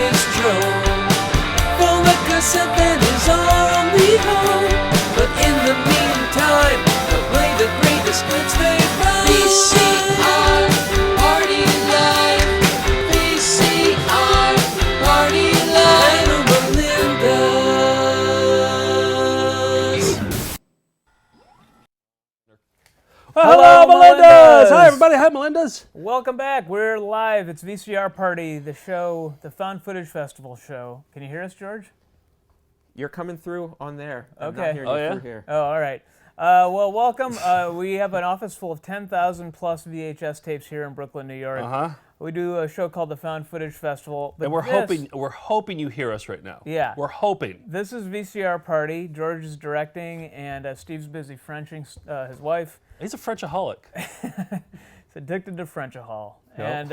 bistro. The liquor something is our only home. But in the meantime, they'll play the greatest hits they found. VCR Party Live. VCR Party Live. Melinda's. Hello, Melinda's! Hi, everybody. Hi, Melinda's. Welcome back. We're live. It's VCR Party, the show, the Found Footage Festival show. Can you hear us, George? You're coming through on there. I'm Okay. not hearing you through here. Oh, all right. Well, welcome. We have an office full of 10,000 plus VHS tapes here in Brooklyn, New York. We do a show called the Found Footage Festival. But And we're hoping you hear us right now. Yeah. We're hoping. This is VCR Party. George is directing, and Steve's busy Frenching his wife. He's a Frenchaholic. He's addicted to Frenchahol. Yep.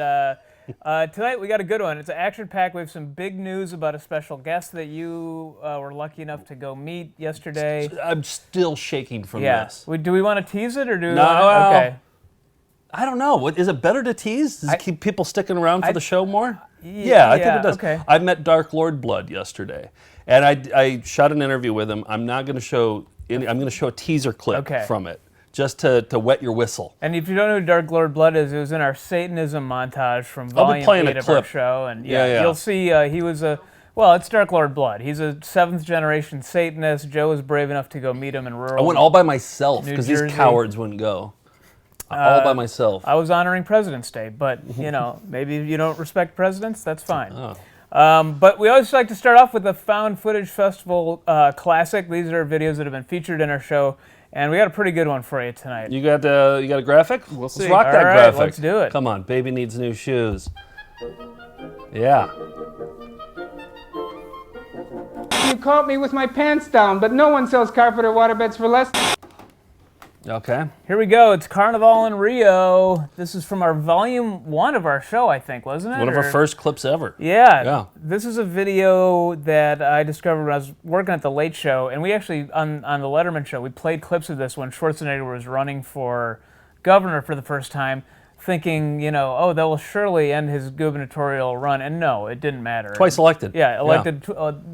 And tonight we got a good one. It's an action-packed. We have some big news about a special guest that you were lucky enough to go meet yesterday. I'm still shaking from Yeah. this. Do we want to tease it or do? No, Okay. I don't know. Is it better to tease? Does it keep people sticking around for the show more? Yeah, I think it does. Okay. I met Dark Lord Blood yesterday, and I shot an interview with him. I'm not going to show any. I'm going to show a teaser clip from it, just to wet your whistle. And if you don't know who Dark Lord Blood is, it was in our Satanism montage from I'll be Volume playing 8 a of our clip. show. And Yeah. you'll see he was well, it's Dark Lord Blood. He's a 7th generation Satanist. Joe was brave enough to go meet him in rural I went all by myself New because these Jersey. cowards wouldn't go. All by myself. I was honoring President's Day, but, maybe you don't respect presidents, that's fine. Oh. But we always like to start off with the Found Footage Festival Classic. These are videos that have been featured in our show, and we got a pretty good one for you tonight. You got a graphic? We'll see. Let's rock that All right, graphic. let's do it. Come on, baby needs new shoes. Yeah. You caught me with my pants down, but no one sells carpet or waterbeds for less. Okay. Here we go. It's Carnival in Rio. This is from our Volume 1 of our show, I think, wasn't it? One of our first clips ever. Yeah. This is a video that I discovered when I was working at The Late Show, and we actually, on the Letterman show, we played clips of this when Schwarzenegger was running for governor for the first time, thinking, that will surely end his gubernatorial run, and no, it didn't matter. Twice elected. Yeah, elected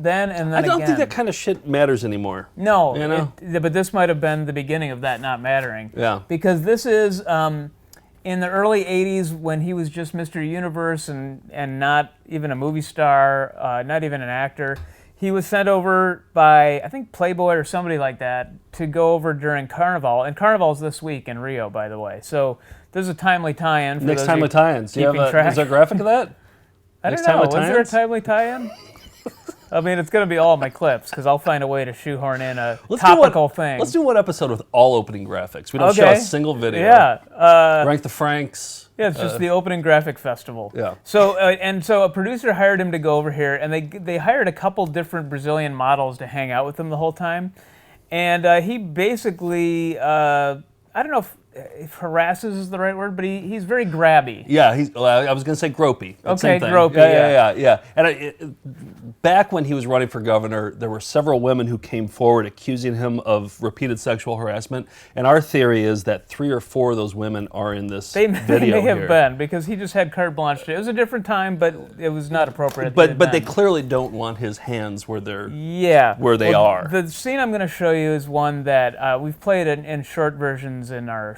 then and then I don't again. think that kind of shit matters anymore. No, but this might have been the beginning of that not mattering. Yeah. Because this is in the early 80s when he was just Mr. Universe and not even a movie star, not even an actor. He was sent over by, I think, Playboy or somebody like that to go over during Carnival. And Carnival's this week in Rio, by the way. So there's a timely tie-in. Next timely tie-ins. Is there a graphic of that? I don't know. Was there a timely tie-in? I mean, it's going to be all my clips because I'll find a way to shoehorn in a topical thing. Let's do one episode with all opening graphics. We don't show a single video. Yeah. Rank the Franks. Yeah, it's just the opening graphic festival. Yeah. So a producer hired him to go over here, and they hired a couple different Brazilian models to hang out with him the whole time, and he basically I don't know if harasses is the right word, but he's very grabby. Yeah, I was going to say gropey. Okay, same thing. gropey. Yeah. And back when he was running for governor, there were several women who came forward accusing him of repeated sexual harassment. And our theory is that 3 or 4 of those women are in this video They may have here. been, because he just had carte blanche. It was a different time, but it was not appropriate. But they clearly don't want his hands where they're where they are. The scene I'm going to show you is one that we've played in short versions in our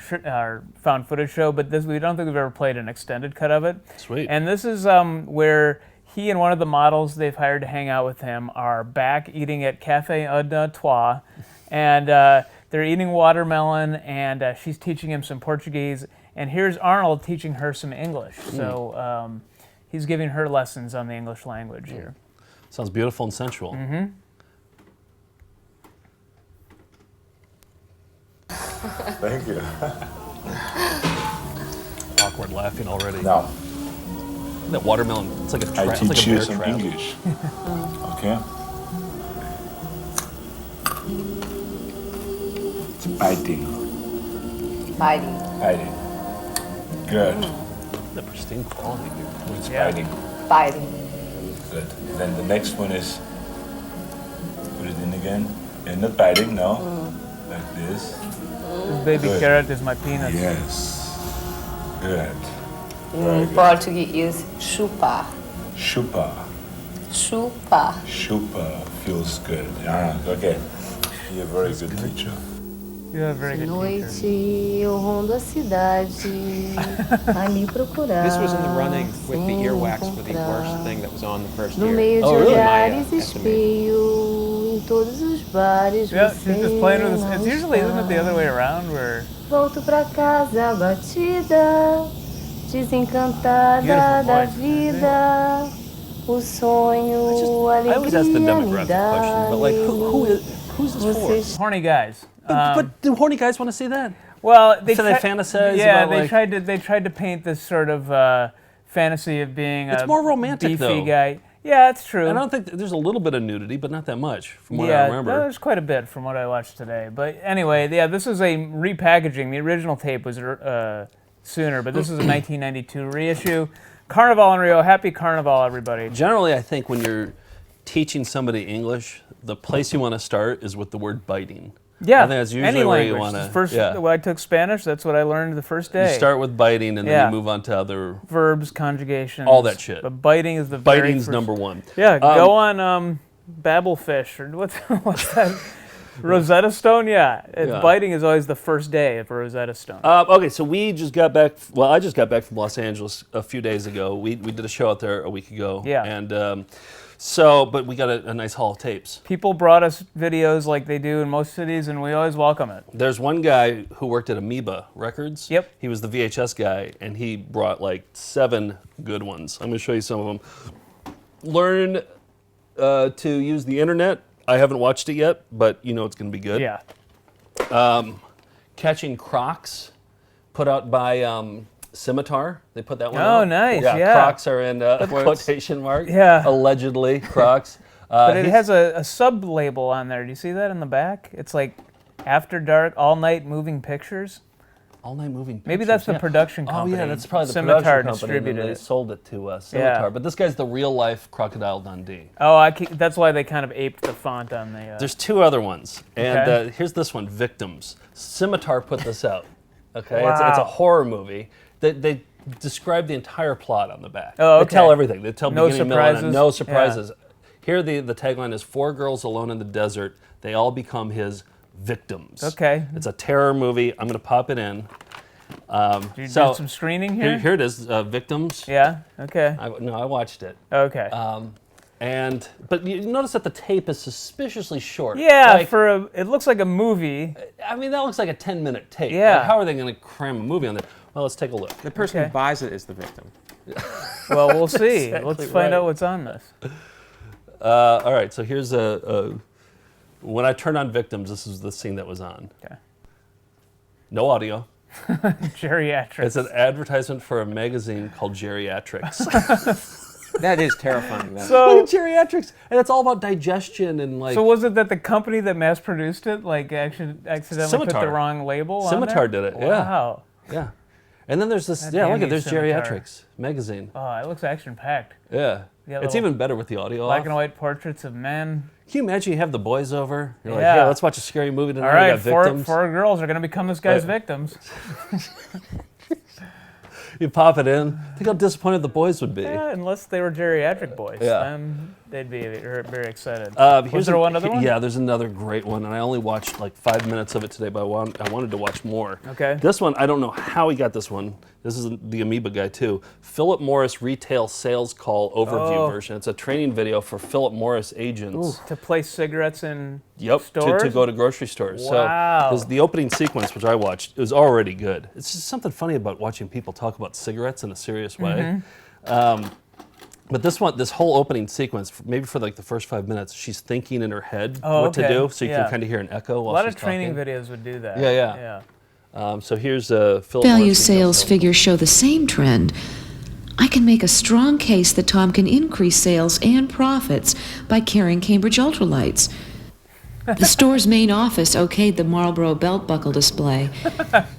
found footage show, but we don't think we've ever played an extended cut of it. Sweet. And this is where he and one of the models they've hired to hang out with him are back eating at Café Un Trois, and they're eating watermelon, and she's teaching him some Portuguese, and here's Arnold teaching her some English. So he's giving her lessons on the English language here. Sounds beautiful and sensual. Mm-hmm. Thank you. Awkward laughing already. Now, That watermelon, it's like a trap. I It's like teach a you bear some trap. English. Okay? It's biting. Biting. Good. The pristine quality here. It's Yeah. biting. Good. Then the next one is, put it in again. And not biting, no. Like this. This baby Good. carrot is my penis. Yes. Good. In Portuguese, chupar. Chupa. Chupa. Chupa feels good. Okay. You're a very good teacher. You have a very good teacher. Noite eu rondo a cidade a me procurar. This was in the running with the sem earwax for the encontrar. worst thing that was on the first No year. meio de Oh, really? olhares My, espelho em todos os bares. Yeah, você she's just playing with não this. It's usually, isn't it the está. other way around where... Volto pra casa batida, desencantada Beautiful da voice. vida. O sonho, a I always ask the alegria me demographic dá. question, but like, who's this for? Você Horny guys. But do horny guys want to see that? Well, they So they fantasize Yeah, about, they tried to paint this sort of fantasy of being It's a more romantic, beefy though. guy. Yeah, it's true. And I don't think there's a little bit of nudity, but not that much, from what I Yeah, remember. there's quite a bit from what I watched today. But anyway, yeah, this is a repackaging. The original tape was sooner, but this is a 1992 reissue. Carnival in Rio. Happy Carnival, everybody. Generally, I think when you're teaching somebody English, the place you want to start is with the word biting. Yeah, I think that's usually any where language. you want to. First, when I took Spanish, that's what I learned the first day. You start with biting, and then Yeah. you move on to other. Verbs, conjugations, All that shit. But biting is the very Biting's first. number one. Yeah, go on Babelfish or what's that? Rosetta Stone. Yeah, Yeah. biting is always the first day of Rosetta Stone. Okay, so we just got back. Well, I just got back from Los Angeles a few days ago. We did a show out there a week ago. Yeah. And but we got a nice haul of tapes. People brought us videos like they do in most cities, and we always welcome it. There's one guy who worked at Amoeba Records. Yep. He was the VHS guy, and he brought like 7 good ones. I'm going to show you some of them. Learn to use the internet. I haven't watched it yet, but you know it's going to be good. Yeah. Catching Crocs, put out by Scimitar. They put that one Oh, out. nice, Yeah, yeah. Crocs are in quotation mark. Yeah. Allegedly, Crocs. But it he's- has a sub-label on there. Do you see that in the back? It's like After Dark, All Night Moving Pictures. All Night Moving Pictures. Maybe that's the yeah. production Oh company. yeah, that's probably the Scimitar production company. And distributed then they it. sold it to Scimitar. Yeah. But this guy's the real life Crocodile Dundee. Oh, that's why they kind of aped the font on the... There's 2 other ones, and Okay. here's this one, Victims. Scimitar put this out. Okay, Wow. it's a horror movie. They describe the entire plot on the back. Oh, They tell okay. everything. They tell No beginning, middle, and end. surprises? No surprises. Here the tagline is 4 girls alone in the desert. They all become his victims. Okay. It's a terror movie. I'm going to pop it in. Did you do some screening here? Here it is, Victims. Yeah, okay. I watched it. Okay. But you notice that the tape is suspiciously short. yeah, Like, it looks like a movie. I mean, that looks like a 10-minute tape. Yeah. Like, how are they going to cram a movie on there? Well, let's take a look. The person Okay. who buys it is the victim. Well, we'll see. exactly Let's find right. out what's on this. All right, so here's when I turned on Victims, this is the scene that was on. Okay. No audio. Geriatrics. It's an advertisement for a magazine called Geriatrics. That is terrifying. Though. So, Look at Geriatrics, and it's all about digestion and like. so was it that the company that mass produced it accidentally put Scimitar. the wrong label Scimitar on there? did it, yeah. Wow. Yeah. And then there's this. That Yeah, look dandy at there's Scimitar. Geriatrics magazine. Oh, it looks action-packed. Yeah. Yeah, It's little even better with the audio Black off. and white portraits of men. Can you imagine you have the boys over? You're like, Yeah. hey, let's watch a scary movie tonight. All We right, got Victims. four girls are going to become this guy's Right. victims. You pop it in. Think how disappointed the boys would be. Yeah, unless they were geriatric boys. Yeah. Then they'd be very excited. Here's Was there one other one? Yeah, there's another great one, and I only watched like 5 minutes of it today, but I wanted to watch more. Okay. This one, I don't know how he got this one. This is the Amoeba guy too. Philip Morris Retail Sales Call Overview version. It's a training video for Philip Morris agents. To place cigarettes in Yep, stores? to go to grocery stores. Wow. So the opening sequence, which I watched, it was already good. It's just something funny about watching people talk about cigarettes in a serious way. Mm-hmm. But this whole opening sequence, maybe for like the first 5 minutes, she's thinking in her head Oh, what to okay. do, so you Yeah. can kind of hear an echo A while lot she's of training talking. videos would do that. Yeah. So here's Philip Value Morris Retail sales figures show the same trend. I can make a strong case that Tom can increase sales and profits by carrying Cambridge Ultralights. The store's main office okayed the Marlboro belt buckle display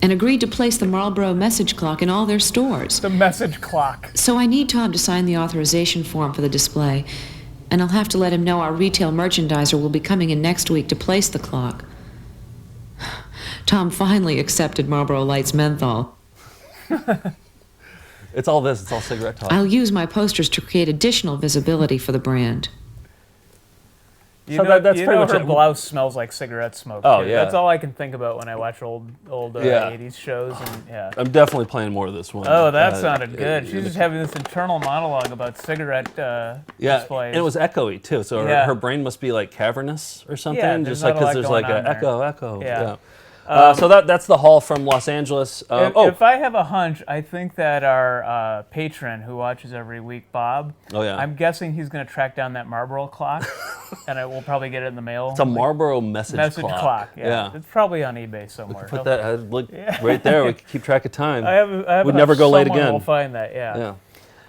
and agreed to place the Marlboro message clock in all their stores. The message clock. So I need Tom to sign the authorization form for the display, and I'll have to let him know our retail merchandiser will be coming in next week to place the clock. Tom finally accepted Marlboro Lights menthol. It's all this. It's all cigarette talk. I'll use my posters to create additional visibility for the brand. You So know, that's you pretty know much her it. blouse smells like cigarette smoke. Oh, too. yeah. That's all I can think about when I watch old Yeah. 80s shows. And yeah. I'm definitely playing more of this one. Oh, that sounded good. She's in just the- having this internal monologue about cigarette Yeah, displays. and it was echoey too. So Yeah. her brain must be like cavernous or something. Yeah, just there's like not a lot there's going like on an there. echo. Yeah. So that's the haul from Los Angeles. If I have a hunch, I think that our patron who watches every week, Bob, Oh, yeah. I'm guessing he's going to track down that Marlboro clock, and I will probably get it in the mail. It's a Marlboro message clock. Yeah. It's probably on eBay somewhere. Put that look right there. We can keep track of time. I have We'd a never hunch go late someone again. will find that, yeah.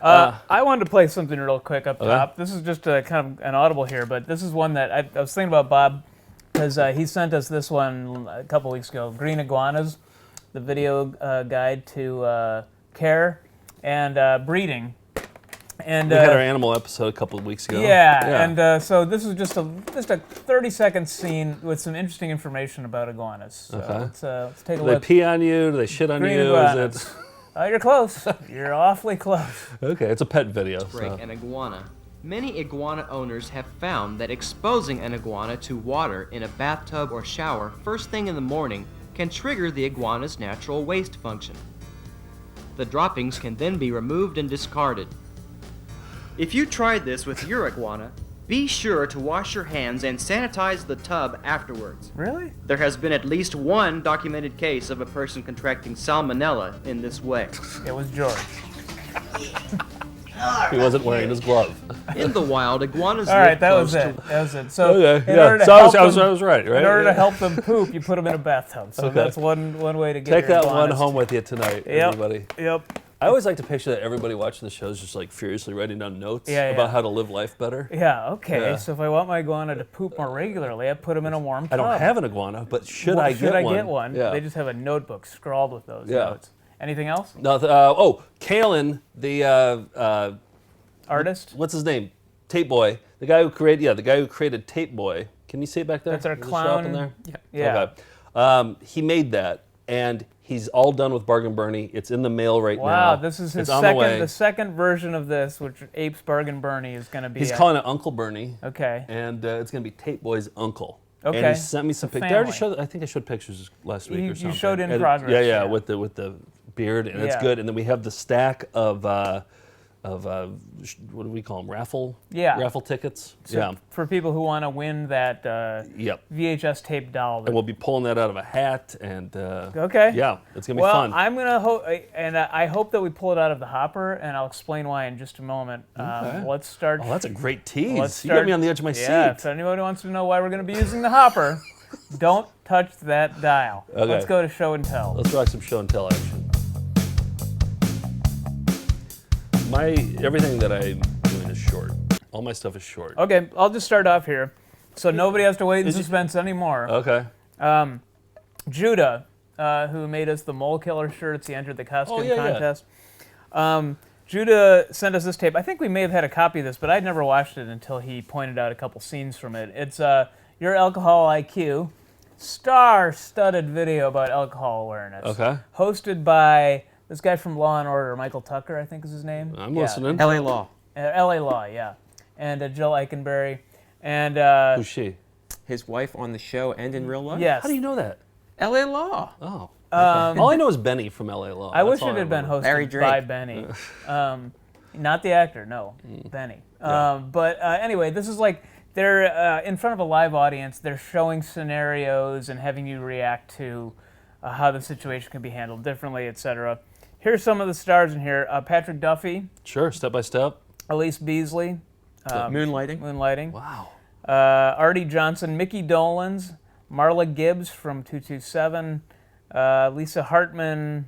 Yeah. I wanted to play something real quick up Okay. top. This is just a kind of an audible here, but this is one that I was thinking about Bob because he sent us this one a couple weeks ago. Green Iguanas, the video guide to care and breeding. And We had our animal episode a couple of weeks ago. yeah. And so this is just a 30-second scene with some interesting information about iguanas. So Okay. let's take a Do they look. pee on you? Do they shit on Green you? iguanas. Is it... You're close. You're awfully close. Okay, it's a pet video. Break So. an iguana. Many iguana owners have found that exposing an iguana to water in a bathtub or shower first thing in the morning can trigger the iguana's natural waste function. The droppings can then be removed and discarded. If you tried this with your iguana, be sure to wash your hands and sanitize the tub afterwards. Really? There has been at least one documented case of a person contracting salmonella in this way. It was George. He wasn't wearing his glove. In the wild, iguanas All right, live that was close it. to That was it. So, Okay, in yeah. order to So I help was them, right, right? in order Yeah. to help them poop, you put them in a bathtub. So Okay. that's one way to get Take your that one iguanas home to- with you tonight, Yep. everybody. Yep. I always like to picture that everybody watching the show is just like furiously writing down notes Yeah, about yeah. how to live life better. Yeah. Okay. Yeah. So if I want my iguana to poop more regularly, I put them in a warm I tub. don't have an iguana, but should Well, I get one? get one? Yeah. They just have a notebook scrawled with those Yeah. notes. Anything else? No, Kalen, the Artist? what's his name? Tape Boy, the guy who created Tape Boy. Can you see it back there? That's our Does it show up in clown. there? Yeah. Okay. He made that, and he's all done with Bargain Bernie. It's in the mail right now. Wow, this is his It's on the way. the second version of this, which apes Bargain Bernie, is going to be. He's calling it Uncle Bernie. Okay. And it's going to be Tape Boy's uncle. Okay. And he sent me some The pictures. family. I think I showed pictures last week You or something. showed in And- progress, Yeah, yeah. with the beard, and it's Yeah. good. And then we have the stack of what do we call them? Raffle tickets. So yeah. For people who want to win that Yep. VHS tape doll. And we'll be pulling that out of a hat, and Okay. yeah, it's gonna be Well, fun. I'm gonna hope, and I hope that we pull it out of the hopper, and I'll explain why in just a moment. Okay. Let's start. Oh, that's a great tease. Let's You got me on the edge of my Yeah. If seat. anybody wants to know why we're gonna be using the hopper, don't touch that dial. Okay. Let's go to show and tell. Let's rock some show and tell action. Everything that I'm doing is short. All my stuff is short. Okay, I'll just start off here, so nobody has to wait in suspense anymore. Okay. Judah, who made us the Mole Killer shirts, he entered the costume yeah. contest. Judah sent us this tape. I think we may have had a copy of this, but I'd never watched it until he pointed out a couple scenes from it. It's Your Alcohol IQ, star-studded video about alcohol awareness. Okay. Hosted by this guy from Law and Order, Michael Tucker, I think is his name. I'm listening. LA Law. LA Law, yeah. And Jill Eikenberry. And Who's she? His wife on the show and in real life? yes. How do you know that? LA Law. Oh. All I know is Benny from LA Law. I That's wish all it had been remember. Larry hosted Drake. by Benny. Not the actor, no. Benny. But anyway, this is like they're in front of a live audience. They're showing scenarios and having you react to how the situation can be handled differently, etc. Here's some of the stars in here. Patrick Duffy, Sure, step by step. Elise Beasley, Moonlighting. Wow. Artie Johnson, Mickey Dolans, Marla Gibbs from 227, Lisa Hartman.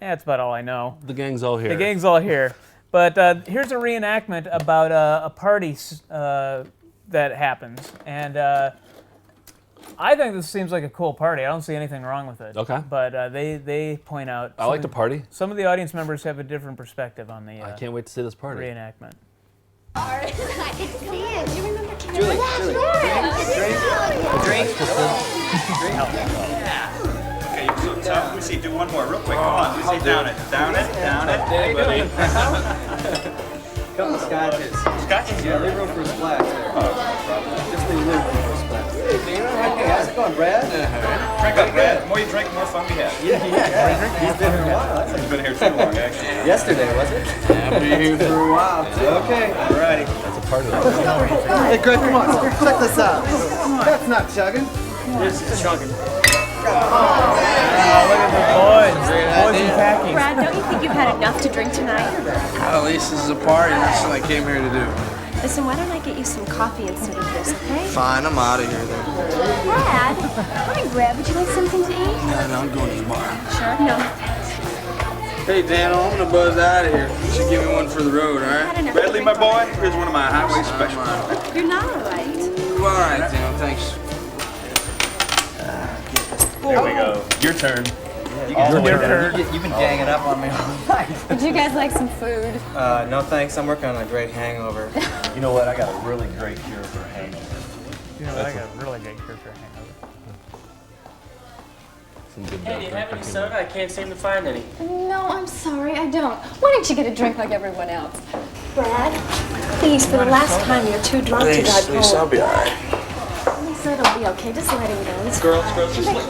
That's about all I know. The gang's all here. The gang's all here. But here's a reenactment about a party that happens. And I think this seems like a cool party. I don't see anything wrong with it. Okay. But they point out... I like to party. Some of the audience members have a different perspective on the I can't wait to see this party. reenactment. I can see it. Do you remember Julie, Julie. Drink. Okay, Let me see, do one more real quick. Come on, let me see, down it. Down it. Hey, buddy. Couple scotches. Scotches? Yeah, leave room for a splash there. Just leave room for a splash. Hey, Dana. Hey, how's it going, Brad? Drink up, Brad. The more you drink, the more fun we have. Yeah. He's been here a while. He's been here too long, actually. Yesterday, was it? Yeah, I've been here for a while. Okay. Alrighty. That's a part of it. Hey, Greg, come on. Check this out. That's not chugging. This is chugging. Look at the boys. Boys in khakis. Brad, don't you think you've had enough to drink tonight? Well, at least this is a party. That's what I came here to do. Listen, why don't I get you some coffee instead of this, okay? Fine, I'm out of here then. Brad, hi, Brad. Would you like something to eat? No, I'm going to the bar. Sure. No. Hey, Daniel, I'm gonna buzz out of here. You should give me one for the road, all right? Bradley, my boy, here's one of my highway specials. You're not all right. All right, Daniel, thanks. There we go. Your turn. Your turn. You've been ganging up on me all night. Would you guys like some food? No thanks, I'm working on a great hangover. You know what? I got a really great cure for a hangover. You know, I got a really good cure for a hangover. Hey, do you have any soda? I can't seem to find any. No, I'm sorry, I don't. Why don't you get a drink like everyone else? Brad, please, for the last time, you're too drunk to drive home. Please, I'll be all right. Lisa, it'll be okay. Just let him know. It's Girls,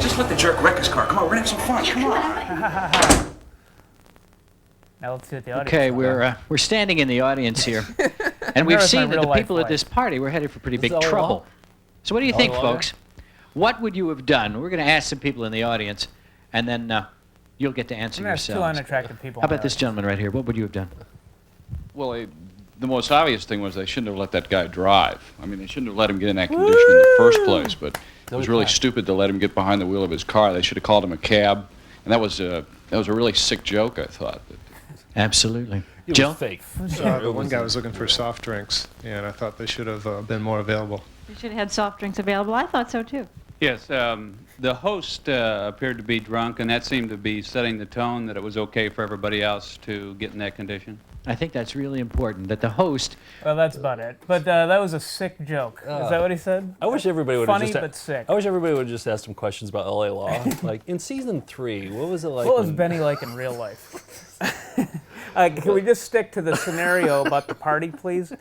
just let the jerk wreck his car. Come on, we're gonna have some fun. Come on. Now let's see what the audience. Okay, we're standing in the audience here, and we've seen that the people at this party were headed for pretty big trouble. So what do you think, folks? What would you have done? We're going to ask some people in the audience, and then you'll get to answer There's two yourselves. unattractive people. How about this gentleman right here? What would you have done? Well, the most obvious thing was they shouldn't have let that guy drive. I mean, they shouldn't have let him get in that condition in the first place, but it was really stupid to let him get behind the wheel of his car. They should have called him a cab, and that was a really sick joke, I thought. Absolutely. It Joe? was fake. The one guy was looking for soft drinks, and I thought they should have been more available. You should have had soft drinks available. I thought so, too. Yes, the host appeared to be drunk, and that seemed to be setting the tone that it was okay for everybody else to get in that condition. I think that's really important, that the host... Well, that's about it. But that was a sick joke. Is that what he said? I wish everybody would have Funny just but sick. I wish everybody would have just asked some questions about LA law. Like in season 3, what was it like? What was Benny like in real life? Can we just stick to the scenario about the party, please?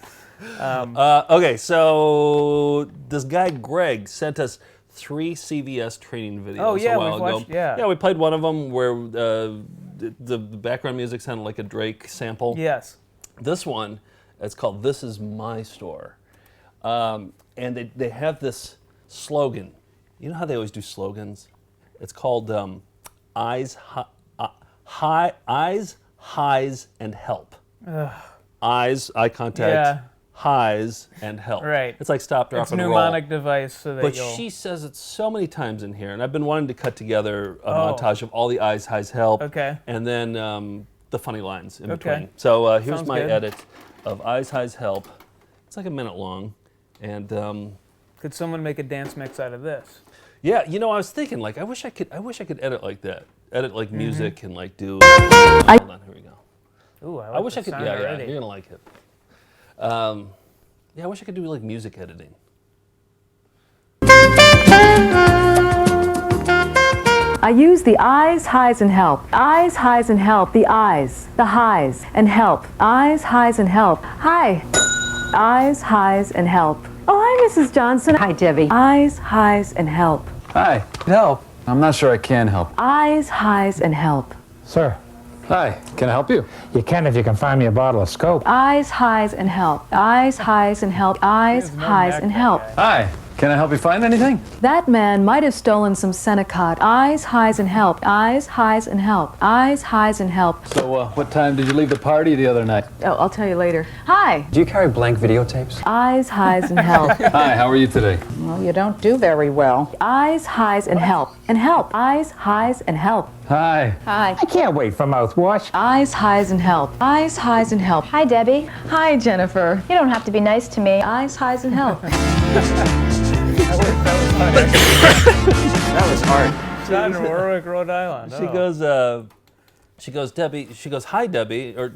Okay, so this guy Greg sent us 3 CVS training videos a while ago. Yeah, we played one of them where the background music sounded like a Drake sample. Yes. This one, it's called "This Is My Store," and they have this slogan. You know how they always do slogans? It's called eyes, highs, and help. Ugh. Eyes, eye contact. Yeah. Highs and help. Right. It's like stop, drop, it's and roll. mnemonic device so that but you'll... she says it so many times in here, and I've been wanting to cut together a montage of all the eyes, highs, help, and then the funny lines in between. So here's Sounds my good. edit of eyes, highs, help. It's like a minute long, and could someone make a dance mix out of this? yeah, you know, I was thinking like I wish I could edit like that, edit like music and like do. Hold on, here we go. Ooh, I wish I could. sound Yeah, already. you're gonna like it. Yeah, I wish I could do like music editing. I use the eyes, highs, and help. Eyes, highs, and help. The eyes, the highs, and help. Eyes, highs, and help. Hi. Eyes, highs, and help. Oh, hi, Mrs. Johnson. Hi, Debbie. Eyes, highs, and help. Hi, can I help? I'm not sure I can help. Eyes, highs, and help. Sir. Hi, can I help you? You can if you can find me a bottle of Scope. Eyes, highs, and help. Eyes, highs, and help. Eyes, highs, and help. Hi, can I help you find anything? That man might have stolen some Senecot. Eyes, highs, and help. Eyes, highs, and help. Eyes, highs, and help. So, what time did you leave the party the other night? Oh, I'll tell you later. Hi. Do you carry blank videotapes? Eyes, highs, and help. Hi, how are you today? Well, you don't do very well. Eyes, highs, and help. And help. Eyes, highs, and help. Hi. Hi. I can't wait for mouthwash. Eyes, highs, and help. Eyes, highs, and help. Hi, Debbie. Hi, Jennifer. You don't have to be nice to me. Eyes, highs, and help. That was hard. John in Warwick, Rhode Island. She goes, Debbie. She goes, hi, Debbie. Or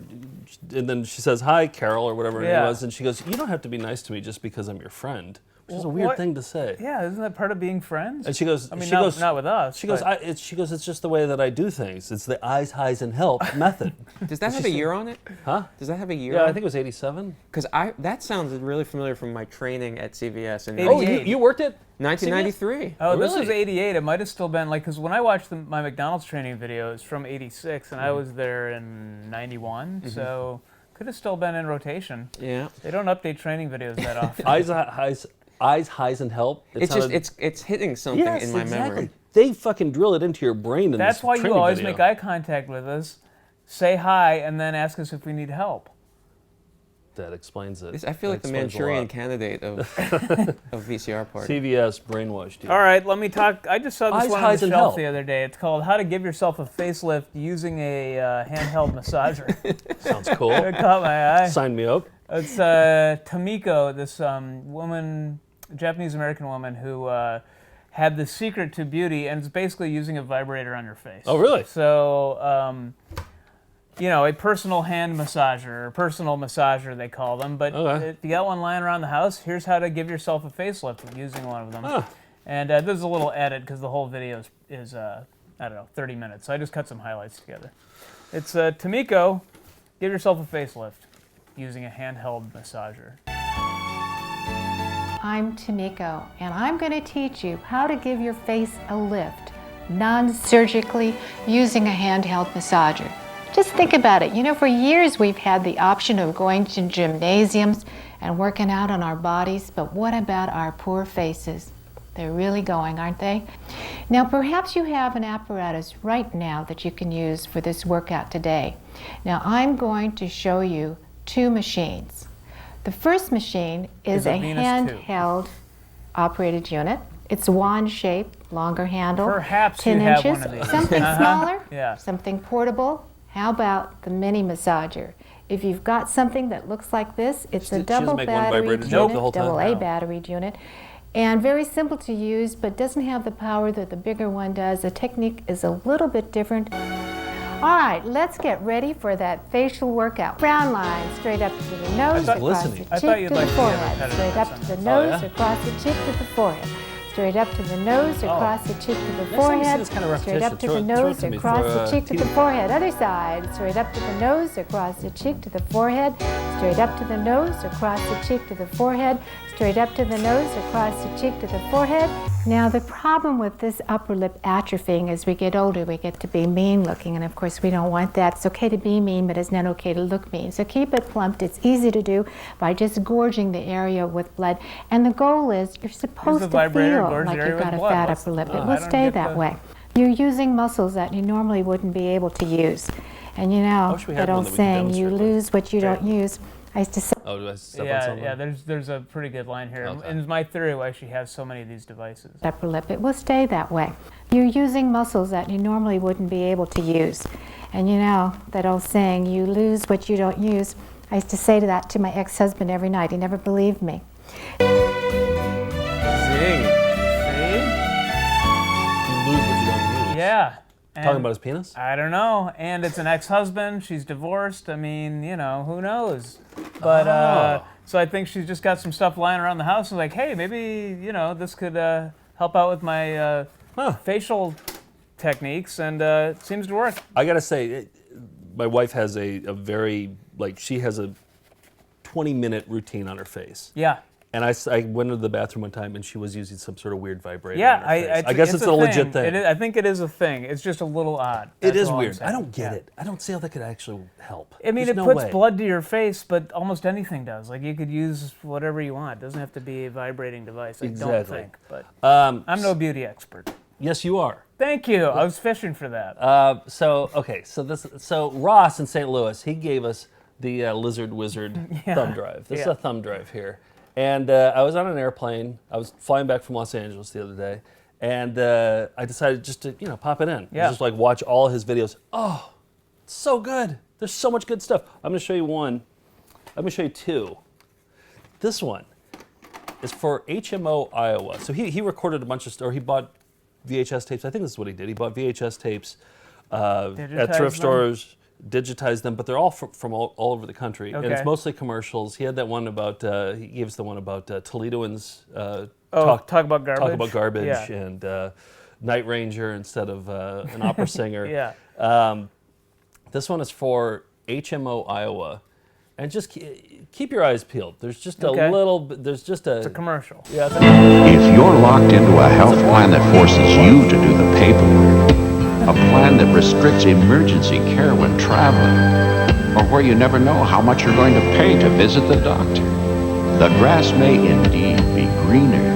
then she says, "Hi, Carol," or whatever her Yeah. name was, and she goes, "You don't have to be nice to me just because I'm your friend." Which is a weird What? thing to say. Yeah, isn't that part of being friends? And she goes, I mean, she not, goes, not with us. She goes, but- it's just the way that I do things. It's the eyes, highs, and help method. Does that have a year on it? Huh? Does that have a year? Yeah, on I think it was 87. Because that sounds really familiar from my training at CVS. And Oh, you worked at 1993. Oh, this really? was 88. It might have still been like, because when I watched my McDonald's training video, it's from 86, and I was there in 91, so could have still been in rotation. Yeah. They don't update training videos that often. Eyes, highs, and help. It's hitting something yes, in my exactly. memory. They fucking drill it into your brain. In That's this why you training always video. make eye contact with us, say hi, and then ask us if we need help. That explains it. I feel like That the explains a Manchurian lot. candidate of VCR party. CVS brainwashed you. All right, let me talk. I just saw this Eyes, one on highs, the and shelf help. the other day. It's called How to Give Yourself a Facelift Using a Handheld Massager. Sounds cool. It caught my eye. Sign me up. It's Tomiko, this woman, Japanese-American woman who had the secret to beauty, and it's basically using a vibrator on your face. Oh, really? So, a personal hand massager, or personal massager, they call them. But if you got one lying around the house, here's how to give yourself a facelift using one of them. Huh. And there's a little edit because the whole video is 30 minutes. So I just cut some highlights together. It's Tomiko, give yourself a facelift using a handheld massager. I'm Tomiko, and I'm going to teach you how to give your face a lift, non-surgically, using a handheld massager. Just think about it. For years we've had the option of going to gymnasiums and working out on our bodies, but what about our poor faces? They're really going, aren't they? Now, perhaps you have an apparatus right now that you can use for this workout today. Now, I'm going to show you two machines. The first machine is a handheld operated unit. It's wand-shaped, longer handle, Perhaps 10 you have inches. one of these. Something smaller, Yeah. something portable. How about the mini massager? If you've got something that looks like this, it's a double battery unit, double A battery unit, and very simple to use, but doesn't have the power that the bigger one does. The technique is a little bit different. All right, let's get ready for that facial workout. Brown line straight up to the nose, across the cheek to the forehead, straight up to the nose, across the cheek to the forehead. Straight up to the nose, across the cheek to the forehead. Straight up to the nose, across the cheek to the forehead. Other side. Straight up to the nose, across the cheek to the forehead. Straight up to the nose, across the cheek to the forehead. Straight up to the nose, across the cheek to the forehead. Now, the problem with this upper lip atrophying as we get older, we get to be mean looking, and of course we don't want that. It's okay to be mean, but it's not okay to look mean. So keep it plumped. It's easy to do by just gorging the area with blood. And the goal is you're supposed to feel like you've got a fat upper lip. It will stay that way. You're using muscles that you normally wouldn't be able to use. And that old saying, you lose what you don't use. I used to say. Oh, do I step on something? Yeah, there's a pretty good line here. Okay. And it's my theory why she has so many of these devices. Upper lip, it will stay that way. You're using muscles that you normally wouldn't be able to use. And that old saying, you lose what you don't use. I used to say that to my ex-husband every night. He never believed me. You lose what you don't use. Yeah. Talking about his penis? I don't know. And it's an ex-husband. She's divorced. I mean, who knows? But so I think she's just got some stuff lying around the house and like, hey, maybe, this could help out with my facial techniques, and it seems to work. I gotta say, my wife has a very, she has a 20-minute routine on her face. Yeah. And I went into the bathroom one time and she was using some sort of weird vibrator. Yeah, on her face. I guess it's a legit thing. I think it is a thing. It's just a little odd. It is weird. I don't get it. I don't see how that could actually help. I mean, There's it no puts way. blood to your face, but almost anything does. Like, you could use whatever you want. It doesn't have to be a vibrating device, I don't think. But I'm no beauty expert. Yes, you are. Thank you. I was fishing for that. So Ross in St. Louis, he gave us the Lizard Wizard thumb drive. This is a thumb drive here. And I was on an airplane. I was flying back from Los Angeles the other day, and I decided just to pop it in. Yeah. Just watch all his videos. Oh, it's so good. There's so much good stuff. I'm going to show you one. I'm going to show you two. This one is for HMO Iowa. So he recorded a bunch of stuff, or he bought VHS tapes. I think this is what he did. He bought VHS tapes at thrift stores. digitized them, but they're all from all over the country, and it's Okay. mostly commercials. He had that one about he gave us the one about Toledoans Talk About Garbage. Talk About Garbage, Yeah. and Night Ranger instead of an opera singer. Yeah. This one is for HMO Iowa, and just keep your eyes peeled. There's just a little bit. There's just a. It's a commercial. Yeah. It's If you're locked into a health plan that forces you to do the paperwork, a plan that restricts emergency care when traveling, or where you never know how much you're going to pay to visit the doctor, the grass may indeed be greener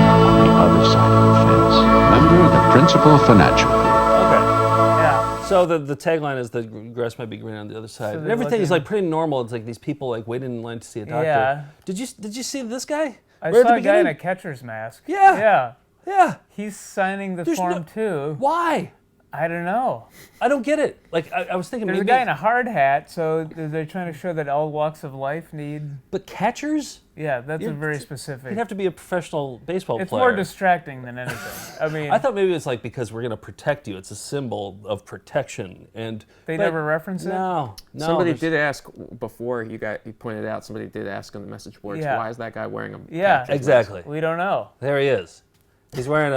on the other side of the fence. Remember the Principal Financial Group. So the tagline is the grass might be green on the other side. So And they're everything is looking- like pretty normal. It's like these people like waiting in line to see a doctor. Yeah. Did you see this guy? I Right at saw the a guy in beginning? a catcher's mask. Yeah. Yeah. Yeah. He's signing the There's form too. Why? I don't know. I don't get it. Like I was thinking There's maybe a guy in a hard hat, so they're trying to show that all walks of life need. But catchers? Yeah, that's a very specific. You'd have to be a professional baseball It's player. more distracting than anything. I mean, I thought maybe it's like because we're going to protect you. It's a symbol of protection, and They but never reference it? No. Somebody there's- did ask before you pointed out. Somebody did ask on the message boards, Yeah. why is that guy wearing a Yeah, captain's Exactly. We don't know. There he is. He's wearing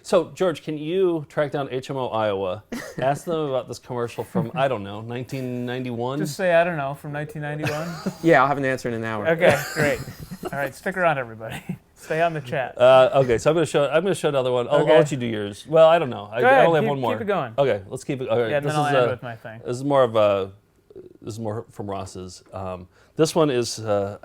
So, George, can you track down HMO Iowa, ask them about this commercial from, I don't know, 1991? Just say I don't know from 1991. Yeah, I'll have an answer in an hour. Okay, great. All right, stick around, everybody. Stay on the chat. Okay, so I'm gonna show another one. I'll let you do yours. Well, I don't know. I ahead, only have keep- one more. keep it going. Okay, let's keep it. Okay, Yeah, then I'll end with my thing. This is more of a. This is more from Ross's. This one is. I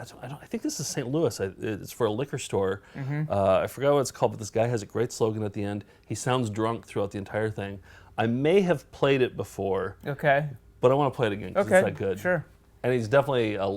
think this is St. Louis. It's for a liquor store. Mhm. I forgot what it's called, but this guy has a great slogan at the end. He sounds drunk throughout the entire thing. I may have played it before. Okay. But I want to play it again because Okay, it's that good. sure. And he's definitely a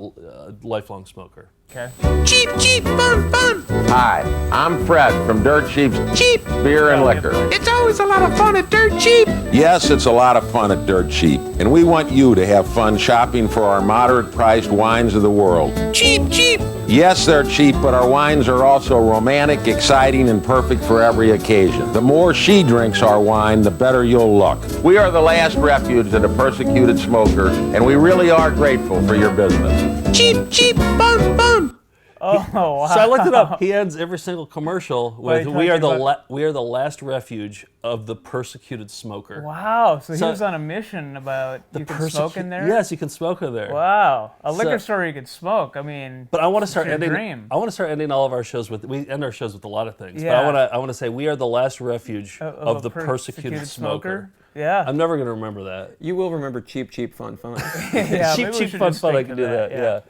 lifelong smoker. Okay. Cheap, cheap, fun, fun. Hi, I'm Fred from Dirt Cheap's Cheap Beer and Liquor. It's always a lot of fun at Dirt Cheap. Yes, it's a lot of fun at Dirt Cheap, and we want you to have fun shopping for our moderate-priced wines of the world. Cheap, cheap. Yes, they're cheap, but our wines are also romantic, exciting, and perfect for every occasion. The more she drinks our wine, the better you'll look. We are the last refuge of the persecuted smoker, and we really are grateful for your business. Cheap, cheap, fun, fun. Oh, wow. So I looked it up. He ends every single commercial with By "We are talking we are the last refuge of the persecuted smoker." Wow, so he was on a mission about you can smoke in there? Yes, you can smoke in there. Wow, a liquor So- store you could smoke. I mean, But I want to it's start your ending. dream. I want to start ending all of our shows with. We end our shows with a lot of things. Yeah. But I want to say we are the last refuge of the persecuted smoker. Yeah. I'm never going to remember that. You will remember cheap, cheap, fun, fun. Yeah, cheap, maybe we cheap, should fun, just fun. I stick can to do that. that, Yeah.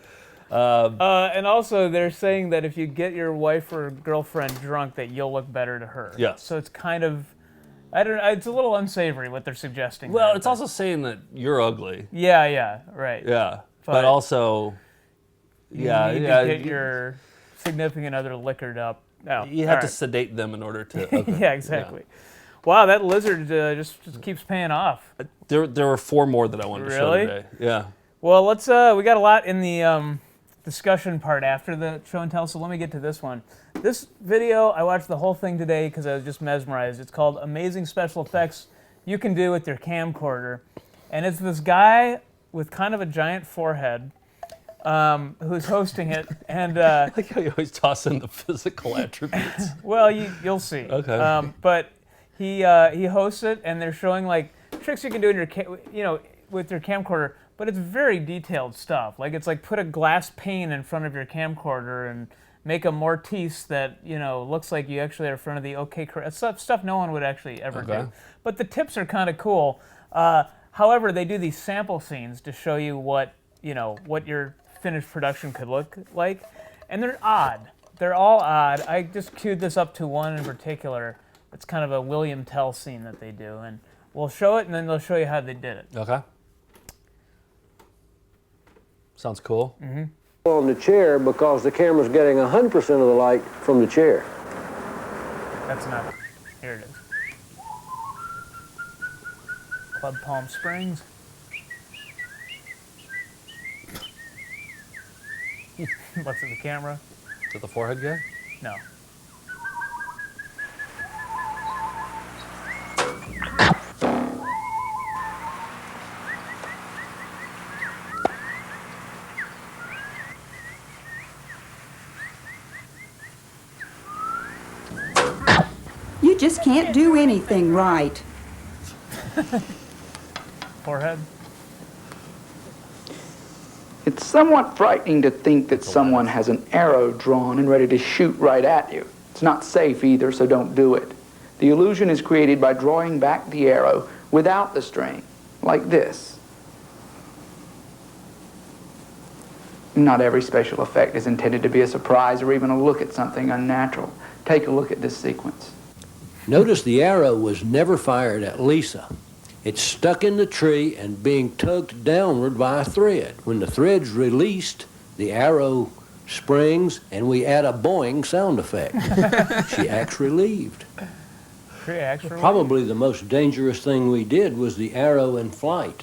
And also, they're saying that if you get your wife or girlfriend drunk, that you'll look better to her. Yes. So it's kind of, I don't know, it's a little unsavory what they're suggesting. Well, there, it's but- also saying that you're ugly. Yeah, right. Yeah. But But also, You yeah, need yeah. to get your significant other liquored up. Oh, You all have to right. sedate them in order to. Okay. Yeah, exactly. Wow, that lizard just keeps paying off. There were 4 more that I wanted to show Really? today. Yeah. Well, let's. We got a lot in the discussion part after the show and tell, so let me get to this one. This video, I watched the whole thing today because I was just mesmerized. It's called "Amazing Special Effects You Can Do with Your Camcorder," and it's this guy with kind of a giant forehead who's hosting it, and I like how you always toss in the physical attributes. well, you'll see. Okay. But he hosts it, and they're showing like tricks you can do in your with your camcorder. But it's very detailed stuff. Like it's like put a glass pane in front of your camcorder and make a mortise that looks like you actually are in front of the OK correct stuff no one would actually ever Okay. do. But the tips are kind of cool. However, they do these sample scenes to show you what your finished production could look like, and they're odd. They're all odd. I just queued this up to one in particular. It's kind of a William Tell scene that they do, and we'll show it, and then they'll show you how they did it. Okay. Sounds cool. Mm-hmm. On the chair because the camera's getting 100% of the light from the chair. That's enough. Here it is. Club Palm Springs. What's in the camera? Is it the forehead guy? No. just can't do anything right. Forehead. It's somewhat frightening to think that someone has an arrow drawn and ready to shoot right at you. It's not safe either, so don't do it. The illusion is created by drawing back the arrow without the string, like this. Not every special effect is intended to be a surprise or even a look at something unnatural. Take a look at this sequence. Notice the arrow was never fired at Lisa. It's stuck in the tree and being tugged downward by a thread. When the thread's released, the arrow springs and we add a boing sound effect. She acts relieved. Probably the most dangerous thing we did was the arrow in flight.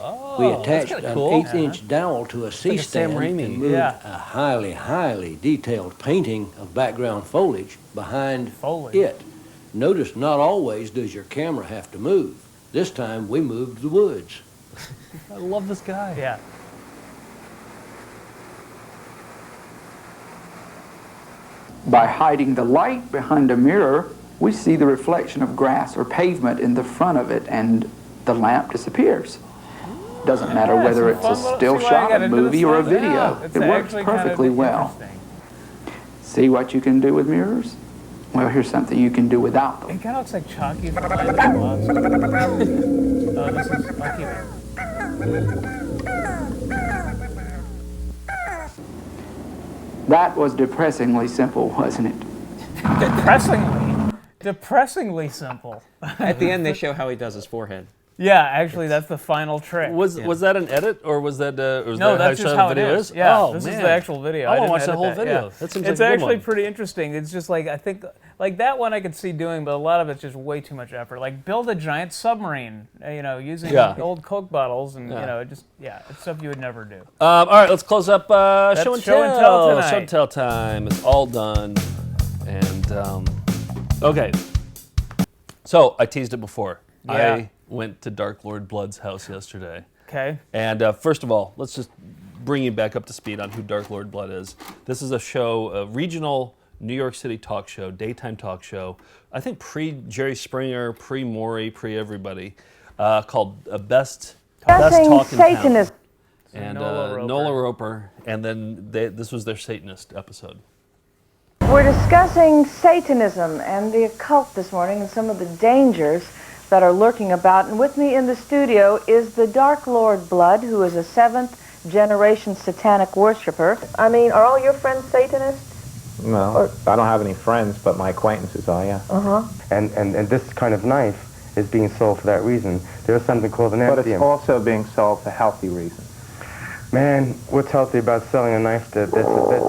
Oh, we attached that's an cool. 1/8-inch dowel to a C-stand and moved a highly, highly detailed painting of background foliage behind it. Notice not always does your camera have to move. This time we moved the woods. I love this guy. Yeah. By hiding the light behind a mirror, we see the reflection of grass or pavement in the front of it, and the lamp disappears. Doesn't matter whether it's a still shot, a movie, or a video. It works perfectly well. See what you can do with mirrors? Well, here's something you can do without them. It kind of looks like Chalky from Lion Oh, this is Lucky Man. That was depressingly simple, wasn't it? Depressingly simple. At the end, they show how he does his forehead. Yeah, actually, that's the final trick. Was that an edit, or was that no? That's just how it is. Yeah, oh, this man. is the actual video. I want to watch the whole video. Yeah. That seems it's like a good actually one. pretty interesting. It's just like I think, like that one I could see doing, but a lot of it's just way too much effort. Like build a giant submarine, using old Coke bottles, and it's stuff you would never do. All right, let's close up show and tell tonight. Show and tell time. It's all done, and okay. So I teased it before. Yeah. I went to Dark Lord Blood's house yesterday. Okay. And first of all, let's just bring you back up to speed on who Dark Lord Blood is. This is a show, a regional New York City talk show, daytime talk show. I think pre-Jerry Springer, pre-Maury, pre-everybody, called Best Talk in Town. And Nola Roper. And then this was their Satanist episode. We're discussing Satanism and the occult this morning and some of the dangers that are lurking about. And with me in the studio is the Dark Lord Blood, who is a 7th-generation satanic worshiper. I mean, are all your friends Satanists? No, I don't have any friends, but my acquaintances are, yeah. Uh-huh. And this kind of knife is being sold for that reason. There's something called an But it's also being sold for healthy reasons. Man, what's healthy about selling a knife to bits of bits?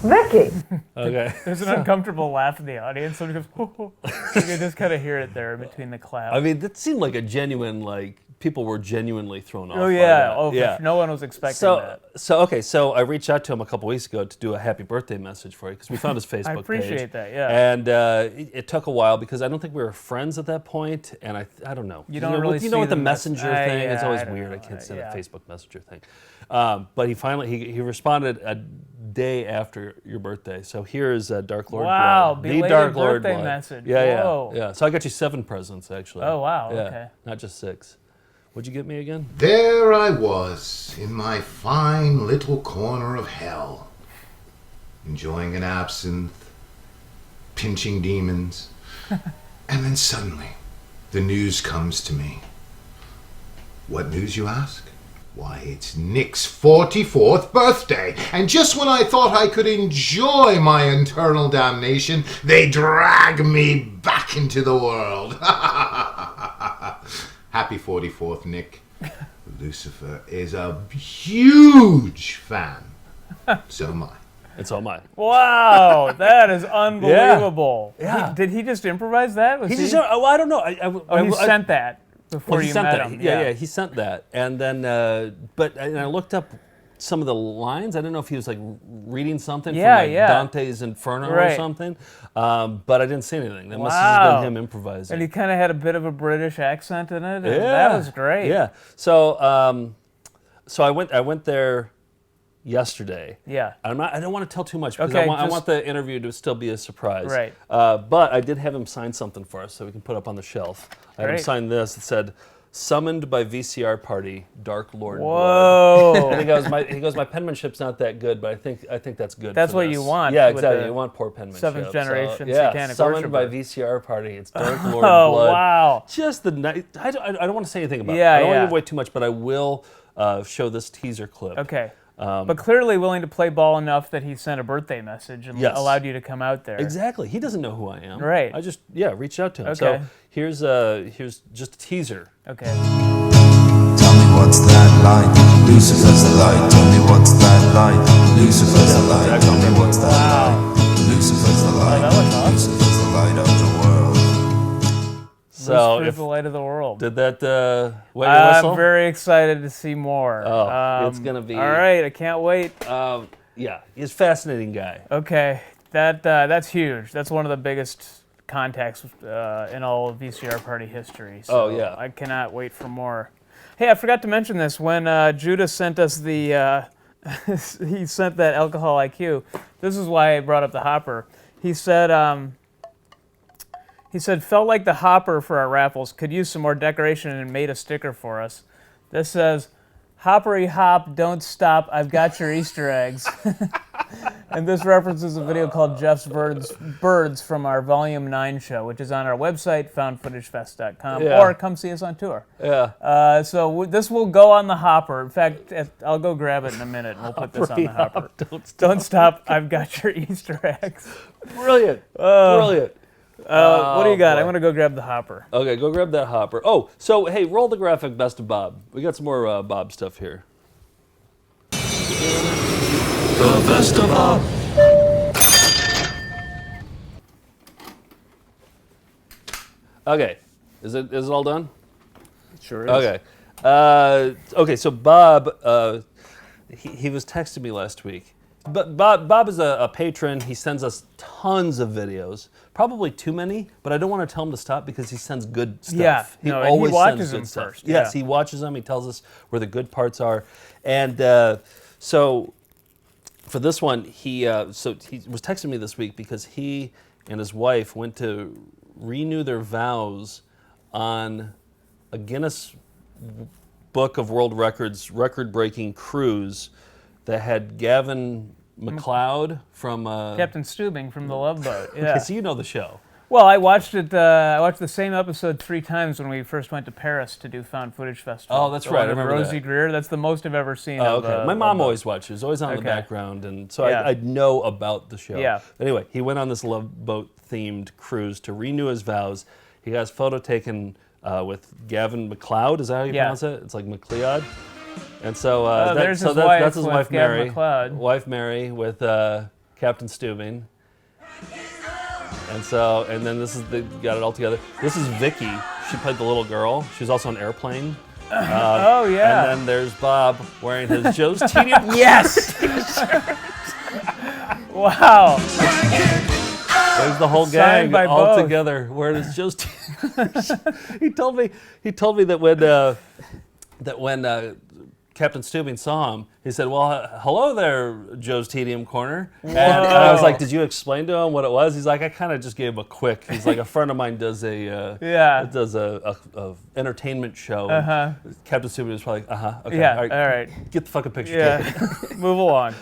Vicky! Okay. There's an uncomfortable laugh in the audience. Someone goes, ho, ho. You can just kind of hear it there between the claps. I mean, that seemed like a genuine, people were genuinely thrown off. Oh, yeah. Sure. No one was expecting that. So I reached out to him a couple weeks ago to do a happy birthday message for you, because we found his Facebook page. I appreciate that, yeah. And it took a while, because I don't think we were friends at that point, and I don't know. You don't really see with the the messenger thing, it's always weird. know. I can't send a Facebook messenger thing. But he finally, he responded a day after your birthday. So here's Dark Lord Blood. Belated the Dark Lord birthday Blood. message. Yeah, Whoa. yeah. So I got you 7 presents, actually. Oh, wow, Yeah, okay. not just 6. What'd you get me again? There I was, in my fine little corner of hell, enjoying an absinthe, pinching demons, and then suddenly, the news comes to me. What news, you ask? Why, it's Nick's 44th birthday, and just when I thought I could enjoy my eternal damnation, they drag me back into the world. Happy 44th, Nick. Lucifer is a huge fan. So am I. It's all mine. Wow, that is unbelievable. Yeah. Did he just improvise that? I don't know. He sent that before you met him. Yeah, he sent that. And then, and I looked up some of the lines. I don't know if he was like reading something from Dante's Inferno or something, but I didn't see anything. That must have been him improvising. And he kind of had a bit of a British accent in it. That was great. Yeah. So, I went there yesterday. Yeah. I don't want to tell too much because Okay, I want the interview to still be a surprise. Right. But I did have him sign something for us so we can put up on the shelf. I had him Great. sign this. It said, "Summoned by VCR party, Dark Lord Whoa. Blood." And he goes, my penmanship's not that good, but I think that's good. That's for what this. you want. Yeah, with exactly. the You want poor penmanship. Seventh generation yeah, satanic summoned by worshiper. VCR party. It's Dark Lord Oh, Blood. wow. Just the night. I don't want to say anything about it. Yeah, I don't want yeah. to give away too much, but I will show this teaser clip. Okay. But clearly willing to play ball enough that he sent a birthday message and Yes. allowed you to come out there. Exactly. He doesn't know who I am. Right. I just reached out to him. Okay. So here's just a teaser. Okay. Tell me what's that like? Lucifer's the light. Tell me what's that like? Lucifer's the light. Tell me what's that like? Lucifer's the light. Lucifer's the light of the world. So Lucifer's the light of the world. Did that wet your whistle? I'm very excited to see more. It's gonna be all right. I can't wait. Yeah, he's a fascinating guy. Okay, that's huge. That's one of the biggest contacts in all of VCR party history. So Oh, yeah. I cannot wait for more. Hey, I forgot to mention this when Judah sent us the. He sent that alcohol IQ. This is why I brought up the hopper. He said. He said, felt like the hopper for our raffles could use some more decoration and made a sticker for us. This says, "Hoppery hop, don't stop, I've got your Easter eggs." And this references a video called Jeff's Birds from our Volume 9 show, which is on our website, foundfootagefest.com, Yeah. or come see us on tour. Yeah. So this will go on the hopper. In fact, I'll go grab it in a minute and we'll put this on the hopper. Don't stop, I've got your Easter eggs. Brilliant. Brilliant. What do you got? Boy. I'm going to go grab the hopper. Okay, go grab that hopper. Oh, so hey, roll the graphic Best of Bob. We got some more Bob stuff here. The best of Bob. Okay, is it all done? Sure is. Okay. Okay, so Bob, he was texting me last week. But Bob is a patron. He sends us tons of videos, probably too many, but I don't want to tell him to stop because he sends good stuff. Yeah, he no, always he watches sends good them stuff. first. Yes, Yeah. he watches them. He tells us where the good parts are, and so for this one, he was texting me this week because he and his wife went to renew their vows on a Guinness Book of World Records record-breaking cruise that had Gavin McLeod from Captain Stubing from the Love Boat. Yeah. Okay, so you know the show. Well, I watched it. I watched the same episode 3 times when we first went to Paris to do Found Footage Festival. Oh, that's right. I remember Rosie that. Greer. That's the most I've ever seen. Oh, of, okay. My Love mom Boat. always watches, always on the Okay. background, and so Yeah. I know about the show. Yeah. Anyway, he went on this Love Boat themed cruise to renew his vows. He got his photo taken with Gavin McLeod. Is that how you Yeah. pronounce it? It's like McLeod. And so, there's his wife that's his with wife Gavin Mary. McLeod. Wife Mary with Captain Stubing. And then this is got it all together. This is Vicky. She played the little girl. She's also on Airplane. Oh, yeah. And then there's Bob wearing his Joe's Tedium. Yes. Wow. There's the whole Signed gang by all both. together wearing his Joe's Tedium. He told me that when Captain Stubing saw him, he said, "Well, hello there, Joe's Tedium Corner." And I was like, "Did you explain to him what it was?" He's like, "I kind of just gave him a quick." He's like, "A friend of mine does a entertainment show." Uh-huh. Captain Stubing was probably like, okay, Yeah, all right. Get the fucking picture Yeah. taken." Move along.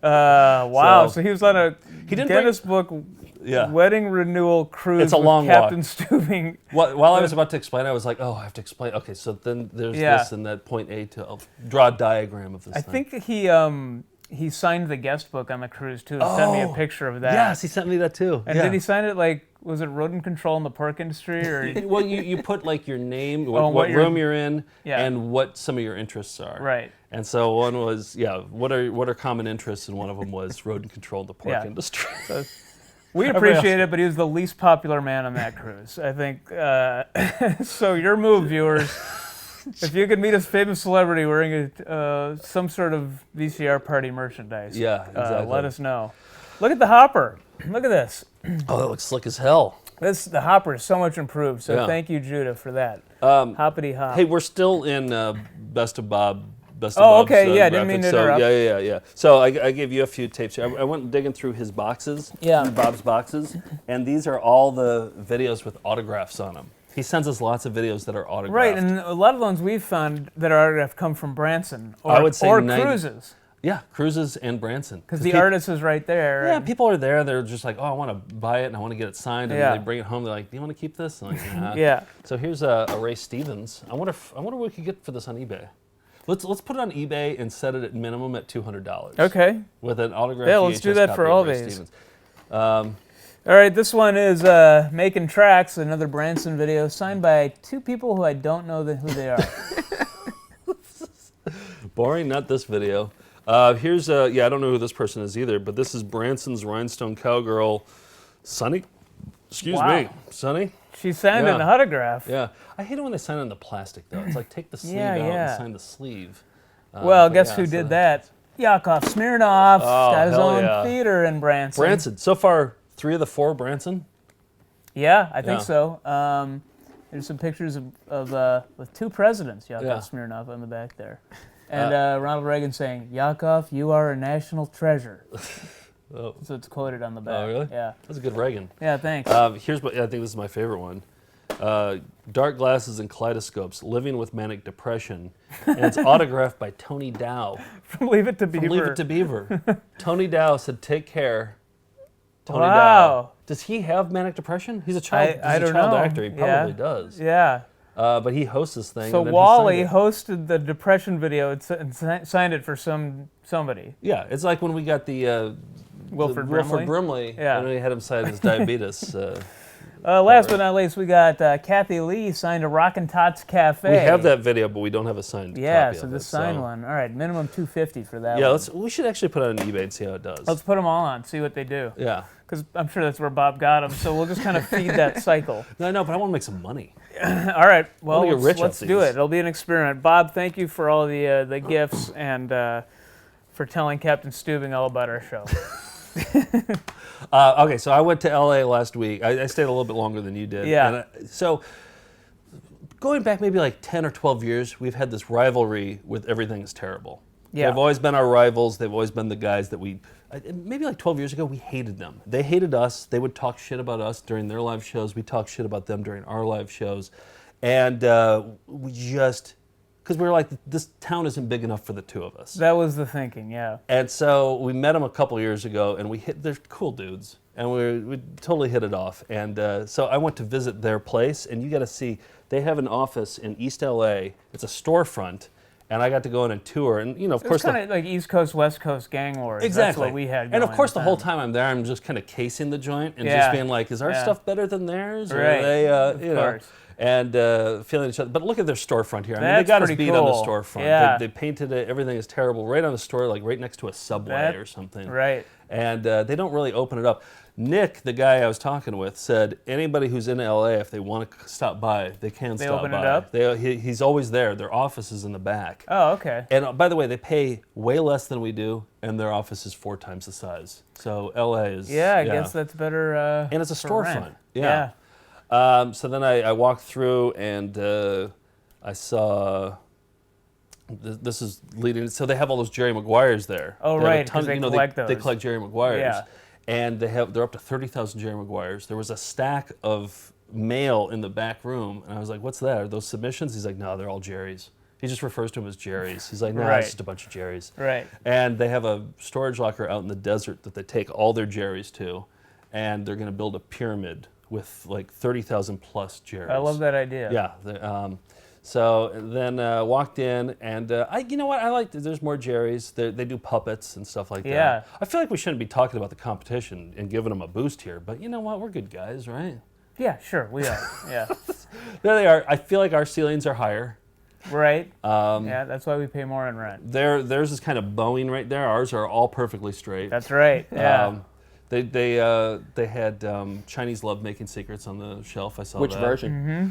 Wow. So he was on a didn't Guinness Book Yeah. wedding renewal cruise It's a with long Captain walk. Stubing. While I was about to explain, I was like, "Oh, I have to explain." Okay, so then there's Yeah. this and that point A to I'll draw a diagram of this. I thing. think he signed the guest book on the cruise too. He sent me a picture of that. Yes, he sent me that too. And did he sign it like, was it rodent control in the pork industry or? Well, you put like your name, Oh, what what room you're in, Yeah. and what some of your interests are. Right. And so one was, what are common interests, and one of them was rodent control in the pork Yeah. industry. So we Everybody appreciate else- it, but he was the least popular man on that cruise. I think. So your move, viewers. If you could meet a famous celebrity wearing some sort of VCR party merchandise, Yeah, exactly. let us know. Look at the hopper. Look at this. Oh, that looks slick as hell. The hopper is so much improved. So Yeah. thank you, Judah, for that. Um, Hoppity hop. Hey, we're still in Best of Bob, Best of Oh, Bob's, okay, yeah, didn't mean graphics. to interrupt. So, yeah. So I gave you a few tapes here. I went digging through his boxes, Yeah. Bob's boxes, and these are all the videos with autographs on them. He sends us lots of videos that are autographed. Right, and a lot of the ones we've found that are autographed come from Branson or, I would say Cruises. Yeah, Cruises and Branson. Because the artist is right there. Yeah, people are there. They're just like, oh, I want to buy it and I want to get it signed, and they bring it home. They're like, do you want to keep this? I'm like, nah. Yeah. So here's a Ray Stevens. I wonder what we could get for this on eBay. Let's put it on eBay and set it at minimum at $200. Okay. With an autographed Yeah, let's VHS do that copy for of all Ray these. Stevens. All right, this one is Making Tracks, another Branson video, signed by two people who I don't know who they are. Boring, not this video. Here's I don't know who this person is either, but this is Branson's Rhinestone Cowgirl, Sunny. Excuse me, Sunny. She signed an autograph. Yeah, I hate it when they sign on the plastic though. It's like take the sleeve out and sign the sleeve. Well, guess who did that? Yakov Smirnoff got his own theater in Branson. Branson. So far, 3 of the 4 Branson. Yeah, I think so. There's some pictures of with 2 presidents, Yakov Smirnoff on the back there. And Ronald Reagan saying, Yakov, you are a national treasure. So it's quoted on the back. Oh, really? Yeah. That's a good Reagan. Yeah, thanks. Here's what I think this is my favorite one. Dark Glasses and Kaleidoscopes, Living with Manic Depression. And it's autographed by Tony Dow. From Leave It to Beaver. From Leave It to Beaver. Tony Dow said, take care. Tony wow. Dow. Does he have manic depression? He's a child, I don't child know. actor. He probably does. Yeah. But he hosts this thing. So and then Wally he hosted the depression video and signed it for somebody. Yeah, it's like when we got the Wilford Brimley. Yeah. And we had him sign his diabetes. Last but not least, we got Kathy Lee signed a Rockin' Tots Cafe. We have that video, but we don't have a signed copy so of the it. signed one. All right, minimum $250 for that. Yeah, one. we should actually put it on eBay and see how it does. Let's put them all on, see what they do. Yeah. Because I'm sure that's where Bob got them. So we'll just kind of feed that cycle. No, but I want to make some money. All right, well, let's do these. it. It'll be an experiment. Bob, thank you for all the gifts and for telling Captain Stubing all about our show. Okay, so I went to LA last week. I stayed a little bit longer than you did. Yeah. And so going back maybe like 10 or 12 years, we've had this rivalry with Everything is Terrible. Yeah. They've always been our rivals. They've always been the guys that maybe like 12 years ago, we hated them. They hated us. They would talk shit about us during their live shows. We talked shit about them during our live shows. And we just, because we were like, this town isn't big enough for the two of us. That was the thinking, yeah. And so we met them a couple years ago, and they're cool dudes, and we totally hit it off. And so I went to visit their place, and you got to see, they have an office in East LA. It's a storefront, and I got to go in and tour, and of course, it's kind of like East Coast, West Coast gang wars. Exactly. That's what we had. And of course, the whole time I'm there, I'm just kind of casing the joint and just being like, is our stuff better than theirs? Or right. are they, of course. And feeling each other. But look at their storefront here. I mean, That's they got us pretty beat on the cool. storefront. Yeah. They painted it. Everything is terrible. Right on the store, like right next to a Subway or something. Right. And they don't really open it up. Nick, the guy I was talking with, said anybody who's in LA, if they want to stop by, they can stop by. They open it up? He's always there. Their office is in the back. Oh, okay. And by the way, they pay way less than we do, and their office is 4 times the size. So LA is... Yeah, I guess that's better and it's a storefront. Rent. Yeah. So then I walked through and I saw, this is leading, so they have all those Jerry Maguires there. Oh, they right, because they collect those. They collect Jerry Maguires. Yeah. And they're up to 30,000 Jerry Maguires. There was a stack of mail in the back room, and I was like, what's that? Are those submissions? He's like, no, they're all Jerry's. He just refers to them as Jerry's. He's like, no, it's just a bunch of Jerry's. Right. And they have a storage locker out in the desert that they take all their Jerry's to, and they're going to build a pyramid with like 30,000 plus Jerry's. I love that idea. Yeah. So then walked in, and you know what? I like there's more Jerry's. They do puppets and stuff like that. I feel like we shouldn't be talking about the competition and giving them a boost here, but you know what? We're good guys, right? Yeah, sure, we are. Yeah. There they are. I feel like our ceilings are higher. Right. Yeah, that's why we pay more in rent. Theirs is kind of bowing right there. Ours are all perfectly straight. That's right. Yeah. They had Chinese love making secrets on the shelf. I saw Which that. version? Mm-hmm.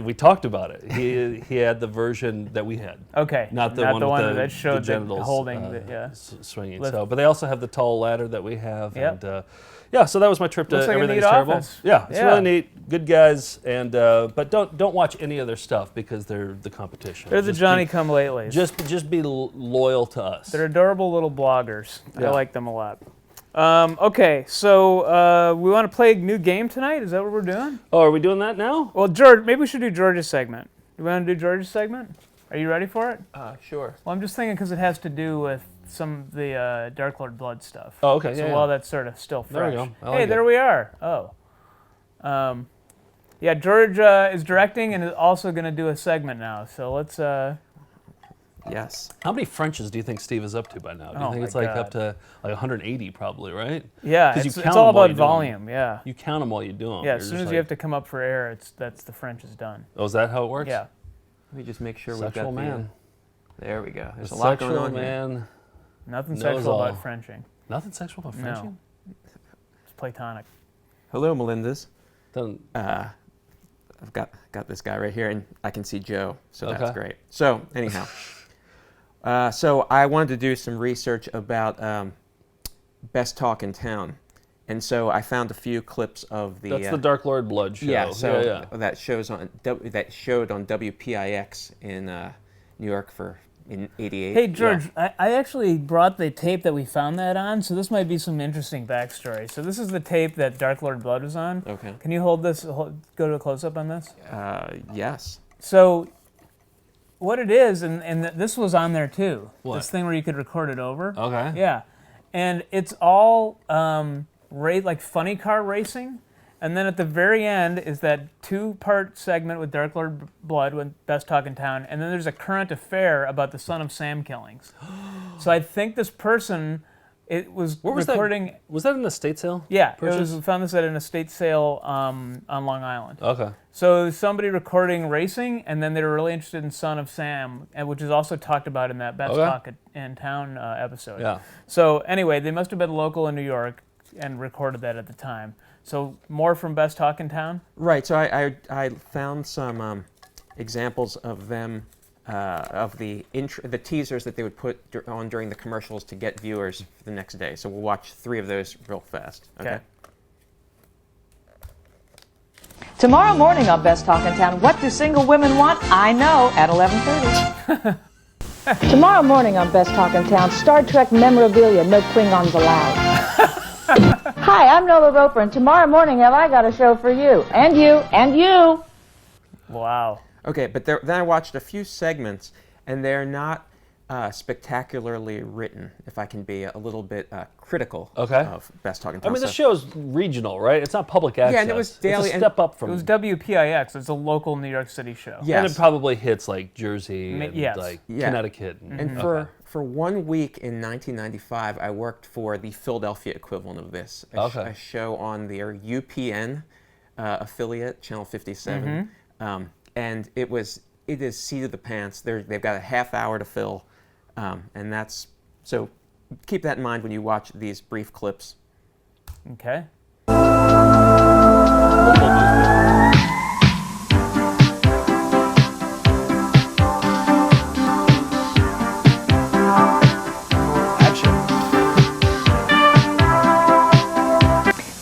We talked about it. He had the version that we had. Okay. Not the one that showed the genitals holding swinging. Lift. So, but they also have the tall ladder that we have. Yep. And yeah, so that was my trip to Looks like a Everything neat is Terrible. office. Yeah, it's Yeah. really neat. Good guys, and but don't watch any of their stuff because they're the competition. They're the Johnny-come-latelys. Just be loyal to us. They're adorable little bloggers. Yeah. I like them a lot. Okay, so we want to play a new game tonight? Is that what we're doing? Oh, are we doing that now? Well, George, maybe we should do George's segment. Do we want to do George's segment? Are you ready for it? Sure. Well, I'm just thinking because it has to do with some of the Dark Lord Blood stuff. Oh, okay. So Yeah, while that's sort of still fresh. There we go. I like Hey, it. there we are. Oh. Yeah, George is directing and is also going to do a segment now. So let's... Yes. How many Frenches do you think Steve is up to by now? Do you Oh think my it's like God. up to like 180 probably, right? Yeah, 'Cause you it's count all them while about you do 'em. volume, yeah. You count them while you do them. Yeah, as soon as you have to come up for air, that's the French is done. Oh, is that how it works? Yeah. Let me just make sure Sexual we've got man. There we go. There's The a lot going sexual on man here. Nothing knows sexual all. about Frenching. Nothing sexual about Frenching? No. It's platonic. Hello, Melinda's. Don't. I've got this guy right here, and I can see Joe, so Okay. that's great. So anyhow, so I wanted to do some research about Best Talk in Town, and so I found a few clips of the. That's the Dark Lord Blood show. Yeah, so yeah. that showed on WPIX in New York in '88. Hey, George, I actually brought the tape that we found that on, so this might be some interesting backstory. So this is the tape that Dark Lord Blood was on. Okay. Can you hold this, go to a close-up on this? Yes. So what it is, and this was on there too, What? this thing where you could record it over. Okay. Yeah. And it's all like funny car racing. And then at the very end is that two-part segment with Dark Lord Blood with Best Talk in Town, and then there's a current affair about the Son of Sam killings. So I think this person, it was Where was recording. that? Was that an estate sale? Yeah, Purchase? we found this at an estate sale on Long Island. Okay. So somebody recording racing, and then they were really interested in Son of Sam, which is also talked about in that Best Okay. Talk in Town episode. Yeah. So anyway, they must have been local in New York and recorded that at the time. So more from Best Talk in Town? Right. So I found some examples of them of the teasers that they would put on during the commercials to get viewers for the next day. So we'll watch 3 of those real fast. Okay. Tomorrow morning on Best Talk in Town, what do single women want? I know at 11:30. Tomorrow morning on Best Talk in Town, Star Trek memorabilia, no Klingons allowed. Hi, I'm Nola Roper, and tomorrow morning have I got a show for you. And you, and you. Wow. Okay, but then I watched a few segments, and they're not spectacularly written, if I can be a little bit critical of Best Talk in Town. I mean, the show's regional, right? It's not public access. Yeah, and it was daily. It's a step up from. It was WPIX. It's a local New York City show. Yes. And it probably hits like Jersey and yes. like Yeah. Connecticut. And for 1 week in 1995, I worked for the Philadelphia equivalent of this, a show on their UPN affiliate, Channel 57. And it is seat of the pants. They've got a half hour to fill, and that's so. Keep that in mind when you watch these brief clips. Okay.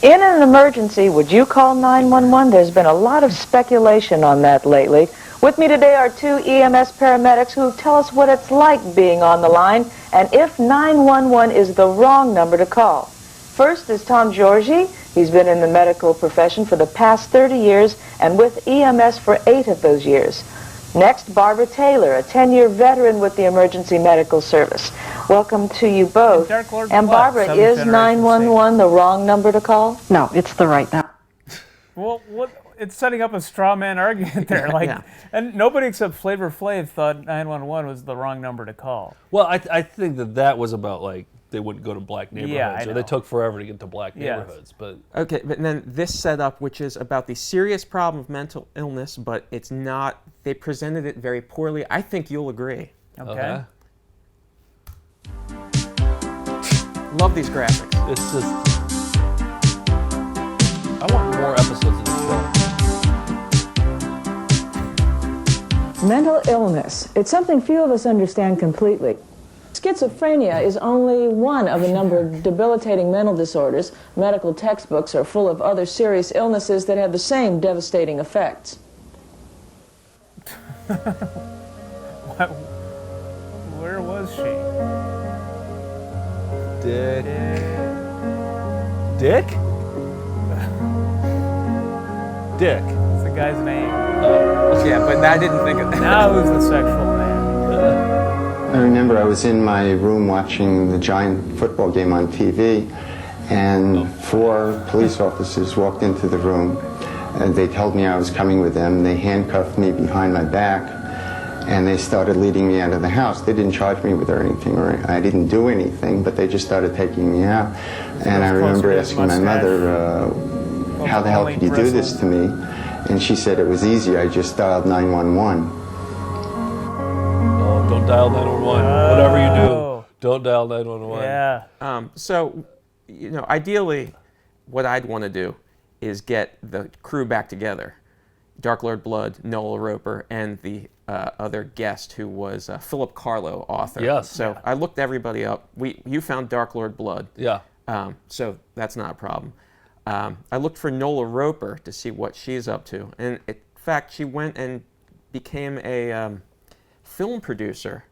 In an emergency, would you call 911? There's been a lot of speculation on that lately. With me today are 2 EMS paramedics who tell us what it's like being on the line and if 911 is the wrong number to call. First is Tom Giorgi. He's been in the medical profession for the past 30 years and with EMS for 8 of those years. Next, Barbara Taylor, a 10-year veteran with the Emergency Medical Service. Welcome to you both. And Barbara, is 911 the wrong number to call? No, it's the right number. Well, it's setting up a straw man argument there. And nobody except Flavor Flav thought 911 was the wrong number to call. Well, I think that was about like they wouldn't go to black neighborhoods, Yeah, I or they know. took forever to get to black neighborhoods. But Okay, but then this setup, which is about the serious problem of mental illness, but it's not. They presented it very poorly. I think you'll agree. Okay. Love these graphics. It's just. I want more episodes of this show. Mental illness. It's something few of us understand completely. Schizophrenia is only one of a number of debilitating mental disorders. Medical textbooks are full of other serious illnesses that have the same devastating effects. Where was she? Dick. Dick? Dick. That's the guy's name. Yeah, but I didn't think of that. Now who's the sexual man? I remember I was in my room watching the Giant football game on TV, and 4 police officers walked into the room, and they told me I was coming with them. They handcuffed me behind my back, and they started leading me out of the house. They didn't charge me with anything, or I didn't do anything, but they just started taking me out. And I remember asking my mother, how the hell could you do this to me? And she said it was easy, I just dialed 911. Oh, don't dial 911. Whatever you do, don't dial 911. Yeah. So, you know, ideally, what I'd want to do is get the crew back together. Dark Lord Blood, Nola Roper, and the other guest who was Philip Carlo, author. Yes. So I looked everybody up. You found Dark Lord Blood. Yeah. So that's not a problem. I looked for Nola Roper to see what she's up to. And in fact, she went and became a film producer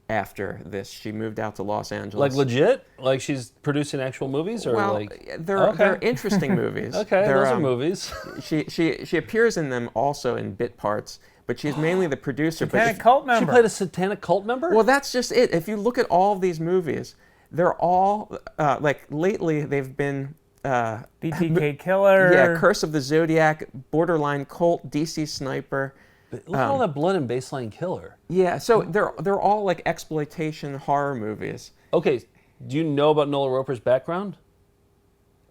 after this. She moved out to Los Angeles. Like legit? Like she's producing actual movies, or well, like? They're interesting movies. Okay, those are movies. She appears in them also in bit parts, but she's mainly the producer. Satanic cult member. She played a satanic cult member? Well, that's just it. If you look at all of these movies, they're all like lately they've been. BTK Killer. Yeah, Curse of the Zodiac, Borderline Cult, DC Sniper. Look at all that blood in Baseline Killer. Yeah, so they're all like exploitation horror movies. Okay, do you know about Nola Roper's background?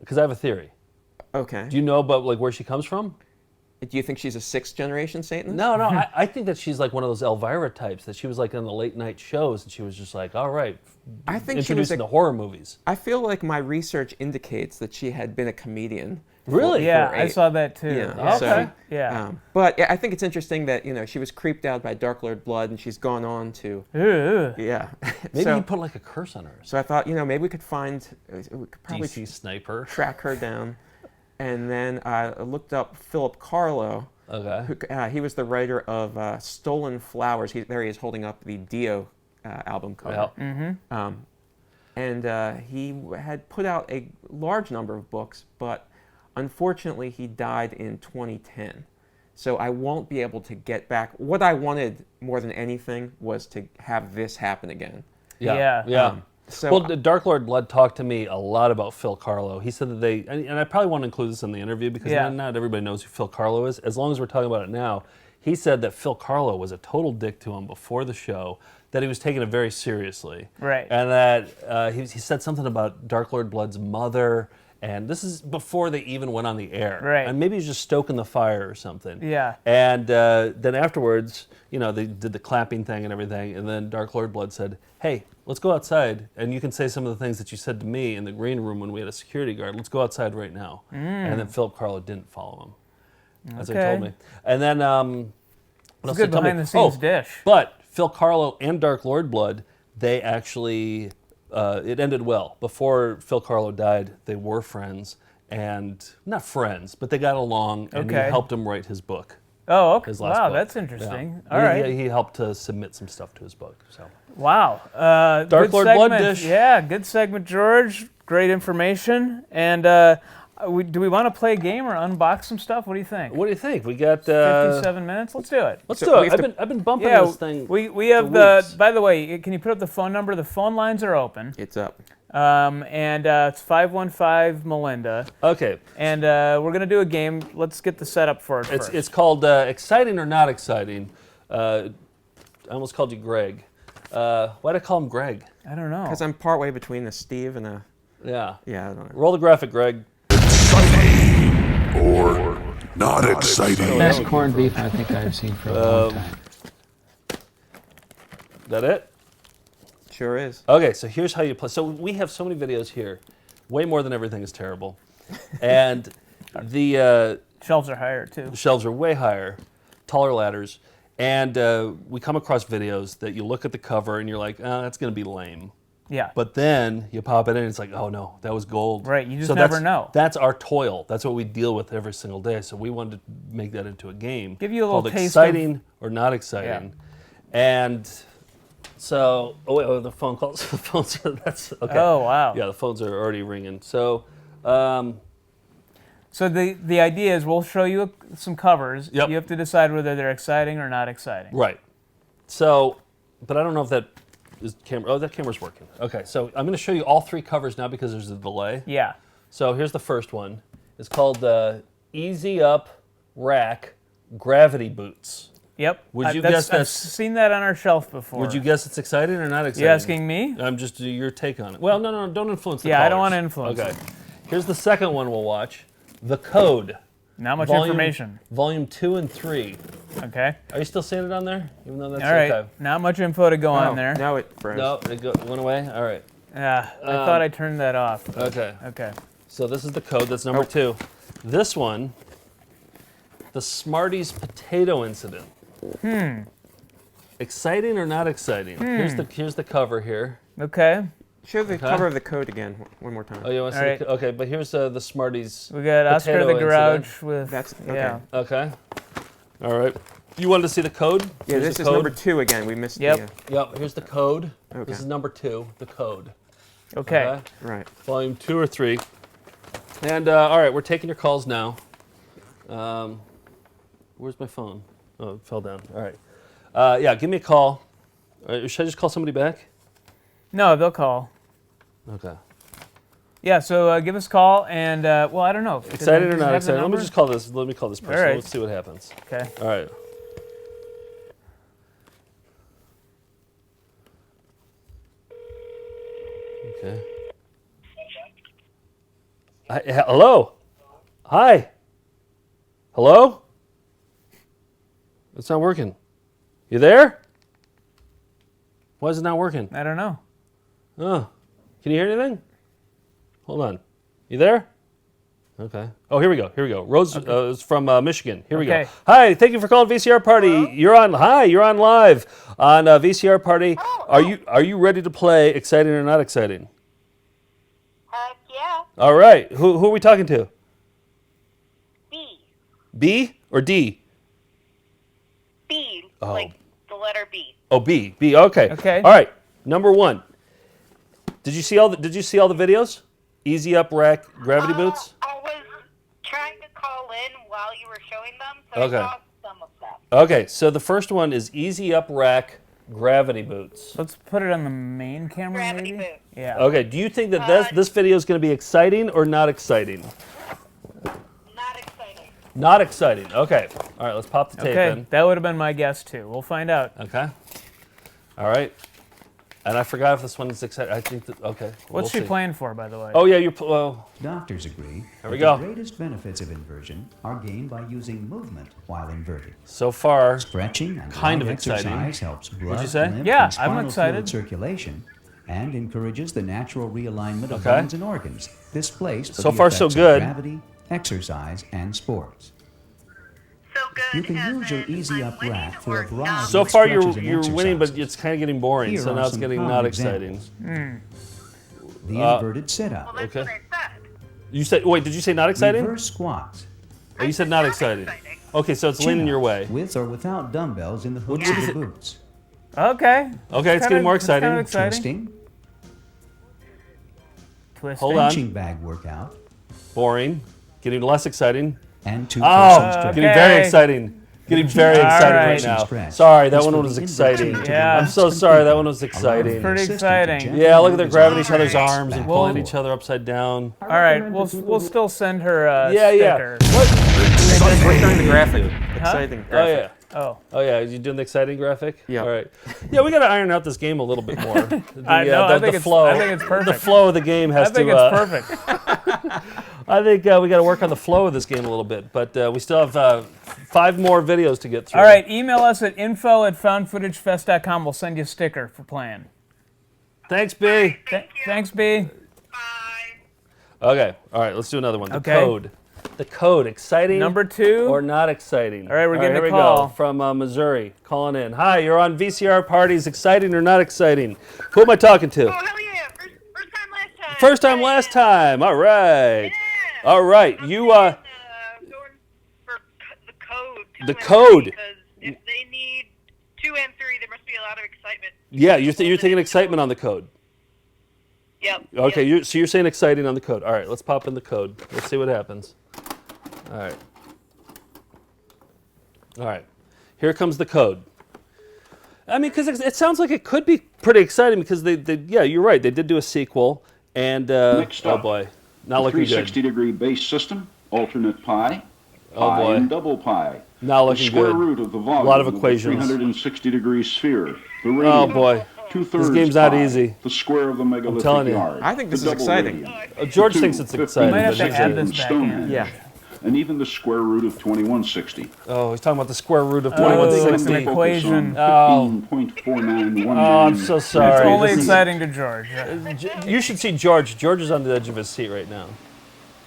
Because I have a theory. Okay. Do you know about like where she comes from? Do you think she's a 6th-generation Satanist? No, I think that she's like one of those Elvira types, that she was like on the late night shows and she was just like, all right, I think introducing the horror movies. I feel like my research indicates that she had been a comedian. Really? Yeah, I saw that too. Yeah. Okay. Yeah. But yeah, I think it's interesting that, you know, she was creeped out by Dark Lord Blood and she's gone on to... Yeah. Maybe you put like a curse on her. So I thought, you know, maybe we could find... We could probably DC Sniper. Track her down. And then I looked up Philip Carlo. Okay. Who, he was the writer of Stolen Flowers. There he is holding up the Dio album cover. Yeah. And he had put out a large number of books, but unfortunately he died in 2010. So I won't be able to get back. What I wanted more than anything was to have this happen again. Yeah. Well, Dark Lord Blood talked to me a lot about Phil Carlo. He said that they, and I probably want to include this in the interview because not everybody knows who Phil Carlo is. As long as we're talking about it now, he said that Phil Carlo was a total dick to him before the show, that he was taking it very seriously. Right. And that he said something about Dark Lord Blood's mother, and this is before they even went on the air. Right. And maybe he was just stoking the fire or something. Yeah. And then afterwards, you know, they did the clapping thing and everything, and then Dark Lord Blood said, hey, let's go outside, and you can say some of the things that you said to me in the green room when we had a security guard. Let's go outside right now. And then Philip Carlo didn't follow him, as he told me. And then, what else good did he tell me? behind-the-scenes dish. But Phil Carlo and Dark Lord Blood, they actually, it ended well. Before Phil Carlo died, they were friends, and not friends, but they got along, and he helped him write his book. Oh, okay. His last Wow, book. that's interesting. Yeah. All right. He helped to submit some stuff to his book. So. Wow. Dark Lord Blood Dish. Yeah, good segment, George. Great information. And do we want to play a game or unbox some stuff? What do you think? What do you think? We got 57 minutes. Let's do it. Let's do it. I've been bumping this thing. We have weeks. By the way, can you put up the phone number? The phone lines are open. It's up. And it's 515-Melinda. Okay. And we're going to do a game. Let's get the setup for it first. It's called Exciting or Not Exciting. I almost called you Greg. Why'd I call him Greg? I don't know. Because I'm partway between a Steve and a... Yeah. Yeah, I don't know. Roll the graphic, Greg. Exciting or not exciting? Best corned beef I think I've seen for a long time. That it? Sure is. Okay, so here's how you play. So we have so many videos here. Way more than everything is terrible. And the... shelves are higher, too. The shelves are way higher. Taller ladders. And we come across videos that you look at the cover and you're like, oh, that's going to be lame. Yeah. But then you pop it in and it's like, oh no, that was gold. Right, you just never know. That's our toil. That's what we deal with every single day. So we wanted to make that into a game. Give you a little called taste exciting or not exciting. Yeah. And so, the phone calls. The phones are, that's, okay. Oh, wow. Yeah, the phones are already ringing. So, so the idea is we'll show you some covers. Yep. You have to decide whether they're exciting or not exciting. Right. So, but I don't know if that is camera. Oh, that camera's working. Okay, so I'm going to show you all 3 covers now because there's a delay. Yeah. So here's the first one. It's called the Easy Up Rack Gravity Boots. Yep. Would you guess I've that's... seen that on our shelf before. Would you guess it's exciting or not exciting? You asking me? I'm just your take on it. Well, no, don't influence the Yeah, callers. I don't want to influence Okay. it. Here's the second one we'll watch. The Code. Not much information. Volume 2 and 3. Okay. Are you still seeing it on there? Even though that's all right. okay. Not much info to go on there. No, it froze. No, it went away? All right. Yeah, I thought I turned that off. Okay. Okay. So this is the Code. That's number 2. This one, the Smarties Potato Incident. Exciting or not exciting? Here's the cover here. Okay. Show the cover of the Code again one more time. Oh, you want to see the okay, but here's the Smarties. We got Oscar the Grouch Incident. with That's okay. Yeah. Okay. All right. You wanted to see the Code? Yeah, Here's this the is code. number 2 again. We missed Yep. Yep, here's the Code. Okay. This is number 2, the Code. Okay. Right. Volume 2 or 3. And all right, we're taking your calls now. Where's my phone? Oh, it fell down. All right. Yeah, give me a call. Should I just call somebody back? No, they'll call. Okay. Yeah, so give us a call and well, I don't know. Excited or not excited? Let me just call this. Let me call this person. All right. Let's see what happens. Okay. All right. Okay. Hello. Hi. Hello. It's not working. You there? Why is it not working? I don't know. Oh. Can you hear anything? Hold on. You there? Okay. Oh, here we go. Here we go. Rose is from Michigan. Here we go. Hi. Thank you for calling VCR Party. Hello? You're on. Hi. You're on live on VCR Party. Are you ready to play Exciting or Not Exciting? Yeah. All right. Who are we talking to? B. B or D? B. Oh. Like the letter B. Oh, B. B. Okay. Okay. All right. Number 1. Did you see all the videos? Easy Up Rack Gravity Boots? I was trying to call in while you were showing them, so Okay. I saw some of them. Okay, so the first one is Easy Up Rack Gravity Boots. Let's put it on the main camera, Gravity maybe? boot. Yeah. Okay, do you think that this video is going to be exciting or not exciting? Not exciting. Not exciting. Okay. All right, let's pop the tape Okay, in. that would have been my guess too. We'll find out. Okay. All right. And I forgot if this one is exciting. I think that, okay. What's she playing for, by the way? Oh, yeah, you're, Doctors agree There we that go. the greatest benefits of inversion are gained by using movement while inverted. So far, stretching and kind light of exciting. exercise helps blood, What'd you say? lymph, Yeah, and spinal I'm excited. fluid circulation and encourages the natural realignment of Okay. bones and organs, displaced by So the far, so effects of good. gravity, exercise, and sports. You can use your Easy Up Rack for a variety So of far, stretches you're and winning, but exercises. it's kind of getting boring. Here So are now it's some getting common not exciting. examples. The inverted sit-up. Okay. You said, wait, did you say not exciting? Reverse squats. Oh, you said not exciting. Okay, so it's leaning your way. With or without dumbbells in the hooks What of is the it? boots. Okay. Okay, it's getting more exciting. Kind of exciting. Twisting. Twisting. Hold on. Punching bag workout. Boring. Getting less exciting. And two getting very exciting. Getting very exciting right now. Sorry, that one was exciting. Yeah. I'm so sorry, that one was exciting. Pretty exciting. Yeah, look at them grabbing each other's arms and pulling each other upside down. All right, we'll still send her a Yeah, yeah. sticker. We're showing the graphic. Huh? Exciting Oh graphic. yeah. Oh. Oh yeah. You doing the exciting graphic? Yeah. All right. Yeah, we got to iron out this game a little bit more. I know, I think the it's- flow. I think it's perfect. The flow of the game has I think to. it's perfect. I think we got to work on the flow of this game a little bit, but we still have 5 more videos to get through. All right, email us at info@foundfootagefest.com. We'll send you a sticker for playing. Thanks, B. Thanks, B. Okay. All right. Let's do another one. The Okay. Code. The code, exciting Number 2 or not exciting? All right, we're getting here a call. we go. From Missouri, calling in. Hi, you're on VCR Parties, exciting or not exciting? Who am I talking to? Oh, hell yeah. First time, last time. First time, last time. All right. Yeah. All right. You, going for the code. the code. Because if they need 2 and 3, there must be a lot of excitement. Yeah, you're thinking excitement on the code. Yep. Okay, Yep. so you're saying exciting on the code. All right, let's pop in the code. Let's see what happens. All right. All right. Here comes the code. I mean, because it sounds like it could be pretty exciting because yeah, you're right. They did do a sequel, and Next oh up, boy, not looking good. 360-degree base system, alternate pi, Oh pi boy, and double pi. not The looking square good. root of the A volume lot of the equations. 360-degree sphere. The radius. Oh boy, 2/3 this game's not pi, easy. The square of the megalithic telling you. yard. I think this the is double exciting. radian, George the thinks two it's 15 exciting. Might have to measures add from this back Stonehenge. in. Yeah. And even the square root of 2160. Oh, he's talking about the square root of Oh, it's 2160. an equation. Oh. 15.4919. Oh, I'm so sorry. It's only This is- exciting to George. You should see George. George is on the edge of his seat right now.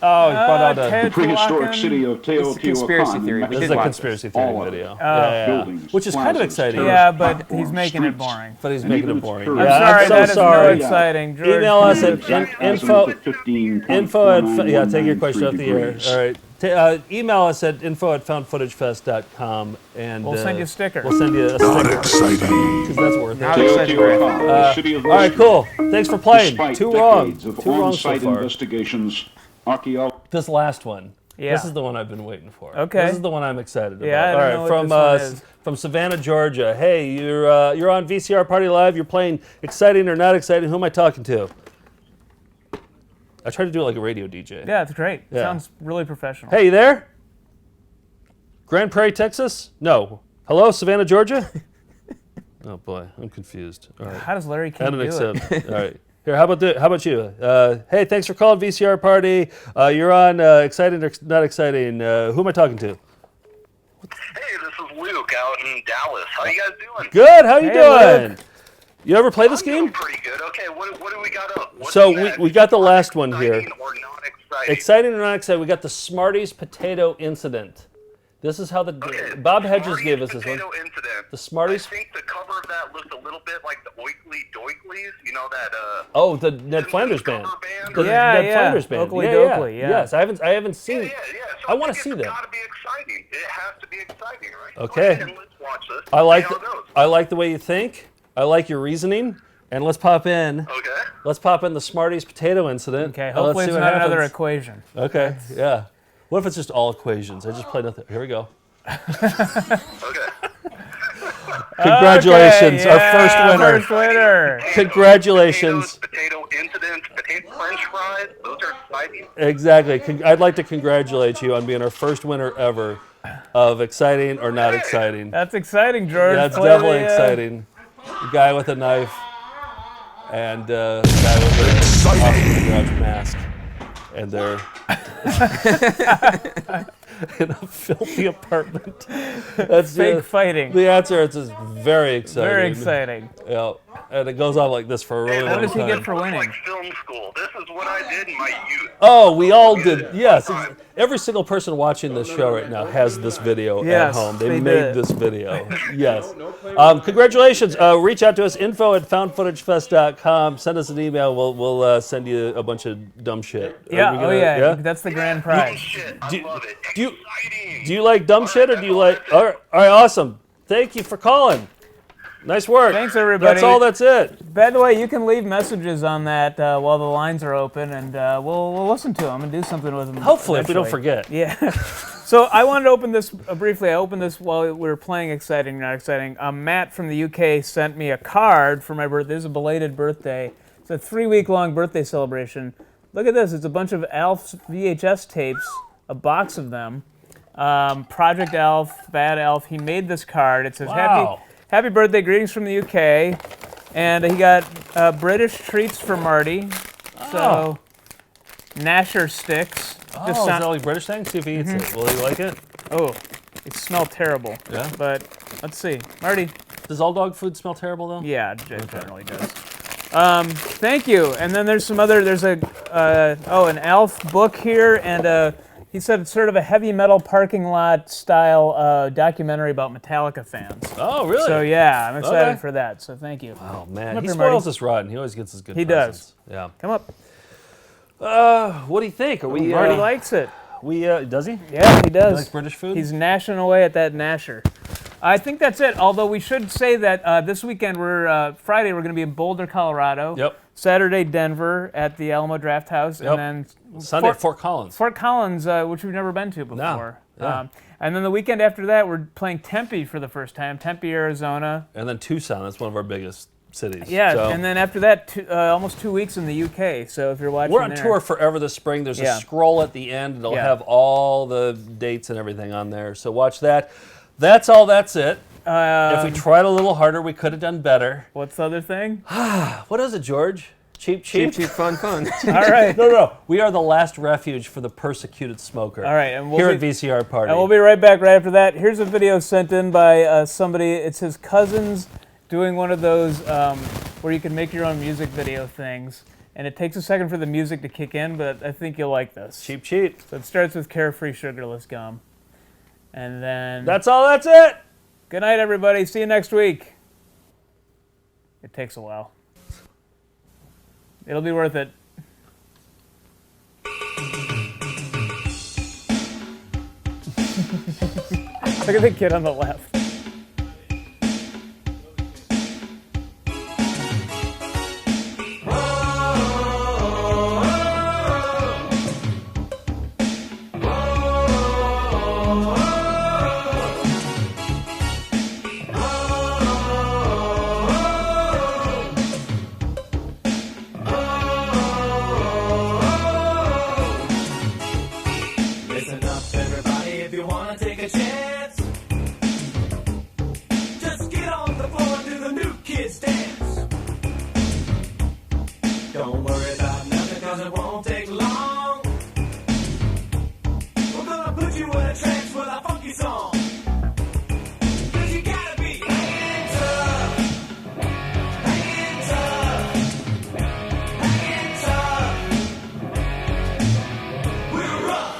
Oh, he brought out a... The prehistoric city of This is a conspiracy Teotihuacan. theory. We This did is a watch conspiracy this. theory All of it. video. Yeah. Buildings, Which is kind of plazas, exciting. Yeah, but platforms, he's making it streets, boring. But he's and making even it its boring. pyramids. Yeah, I'm sorry, I'm so that is sorry. no exciting. George. Email us at Exact info. azimuth of 15.4919 Info at yeah, take your question off the air. degrees. All right. Email us at info@foundfootagefest.com and We'll send you a sticker. We'll send you a Not sticker. exciting. Because that's worth Not it. exciting. Teotihuacan, the city of All right, mystery. cool. Thanks for playing. Despite Two wrong. decades of Two wrong so on-site far. investigations, archaeology. This last one. Yeah. This is the one I've been waiting for. Okay. This is the one I'm excited about. Yeah, I don't know what from this one is. from Savannah, Georgia. Hey, you're on VCR Party Live. You're playing exciting or not exciting. Who am I talking to? I try to do it like a radio DJ. Yeah, it's great. Yeah. Sounds really professional. Hey, you there? Grand Prairie, Texas? No. Hello, Savannah, Georgia? Oh boy, I'm confused. All right. How does Larry King I don't do accept. it? All right. Here, how about you? Hey, thanks for calling VCR Party. You're on exciting or not exciting. Who am I talking to? Hey, this is Luke out in Dallas. How you guys doing? Good. How you Hey, doing? Luke. You ever play this I'm doing game? pretty good. Okay, what do we got up? What's So next? we got the last one here. Exciting or not exciting? Exciting or not exciting? We got the Smarties potato incident. This is how Bob Hedges Smarties gave us this one. potato incident. The Smarties. I think the cover of that looked a little bit like the Oikley Doikleys. You know that? Oh, the Ned Flanders band. The Yeah, Ned yeah. Flanders band. Oakley yeah, Dokley, yeah. Yes, I haven't seen. Yeah. So I want to see It's that. got to be exciting. It has to be exciting, right? Okay. Go ahead and let's watch this. I like See how it goes. I like the way you think. I like your reasoning. And let's pop in. Okay. Let's pop in the Smarties potato incident. Okay, and let's hopefully see it's what not another happens. equation. Okay. Yeah. What if it's just all equations? I just played nothing. Here we go. Congratulations, Okay, our yeah, first winner. First winner. Congratulations. Potato incident, potato French fries. Those are exciting. Exactly. I'd like to congratulate you on being our first winner ever of exciting or not exciting. That's exciting, George. That's Play definitely the, exciting. The guy with a knife and the guy with an awesome garage mask. And they're in a filthy apartment. That's Fake fighting. The answer is just very exciting. Very exciting. Yeah, and it goes on like this for a really long What does he time. get for winning? Like film school. This is what I did in my youth. Oh, we all did. Yes, every single person watching this show right now has this video Yes, at home. They they made did. this video. Yes. Congratulations. Reach out to us, info@foundfootagefest.com. Send us an email. We'll send you a bunch of dumb shit. Are Yeah, we oh gonna- yeah, that's the grand prize. Do you like dumb shit or do you like... All right, awesome. Thank you for calling. Nice work. Thanks, everybody. That's all. That's it. By the way, you can leave messages on that while the lines are open, and we'll listen to them and do something with them. Hopefully, if we don't eventually. forget. Yeah. So I wanted to open this briefly. I opened this while we were playing Exciting, Not Exciting. Matt from the UK sent me a card for my birthday. This is a belated birthday. It's a 3-week-long birthday celebration. Look at this. It's a bunch of Alf's VHS tapes, a box of them. Project Alf, Bad Alf. He made this card. It says, Wow. Happy birthday, greetings from the UK. And he got British treats for Marty. So, Nasher sticks. Oh, is that like British thing? See if he eats it. Will he like it? Oh, it smells terrible. Yeah? But let's see. Marty. Does all dog food smell terrible, though? Yeah, it generally does. Thank you. And then there's some other, there's an Alf book here and a He said it's sort of a heavy metal parking lot style documentary about Metallica fans. Oh, really? So yeah, I'm excited for that. So thank you. Oh man, Come he up here, spoils Marty. us rotten. He always gets us good. He presents. does. Yeah. Come up. What do you think? Are we? Marty likes it. Does he? Yeah, he does. He likes British food. He's gnashing away at that gnasher. I think that's it. Although we should say that this weekend Friday we're going to be in Boulder, Colorado. Yep. Saturday, Denver at the Alamo Draft House, Yep. and then Sunday, Fort Collins. Fort Collins, which we've never been to before. No. Yeah. And then the weekend after that, we're playing Tempe for the first time. Tempe, Arizona. And then Tucson. That's one of our biggest cities. Yeah. So And then after that, almost 2 weeks in the UK. So if you're watching, we're on there, tour forever this spring. There's a scroll at the end. It'll have all the dates and everything on there. So watch that. That's all. That's it. If we tried a little harder, we could have done better. What's the other thing? What is it, George? Cheap, Cheap, fun. All right. No. We are the last refuge for the persecuted smoker. All right, and here at VCR Party. And we'll be right back right after that. Here's a video sent in by somebody. It's his cousins doing one of those where you can make your own music video things. And it takes a second for the music to kick in, but I think you'll like this. Cheap. So it starts with Carefree Sugarless Gum. And then... That's all. That's it. Good night, everybody. See you next week. It takes a while. It'll be worth it. Look at the kid on the left. Listen up, everybody, if you wanna take a chance. Just get on the floor and do the new kids dance. Don't worry about nothing, cause it won't take long. We're gonna put you in a trance with a funky song. Cause you gotta be hanging tough, hanging tough, hanging tough. We're rough.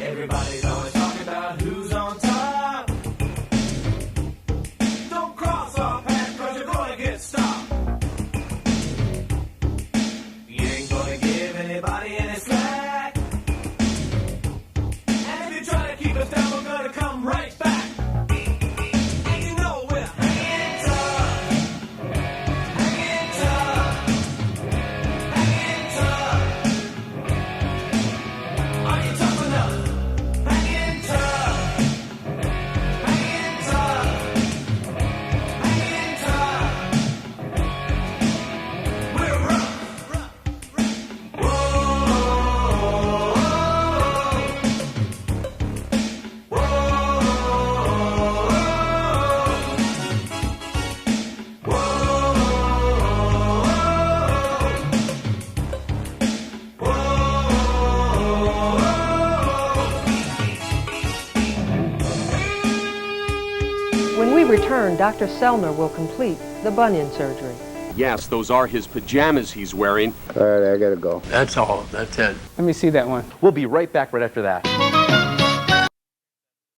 Everybody's always talking about who's on top. Don't cross our path, cause you're gonna get stopped. You ain't gonna give anybody any slack. And if you try to keep us down, we're gonna come right back. And you know we're hanging tough, hanging tough, hanging tough. Are you tough enough? Hanging tough, hanging tough, hanging tough. We're rough. When we return, Dr. Sellner will complete the bunion surgery. Yes, those are his pajamas he's wearing. All right, I gotta go. That's all. That's it. Let me see that one. We'll be right back right after that.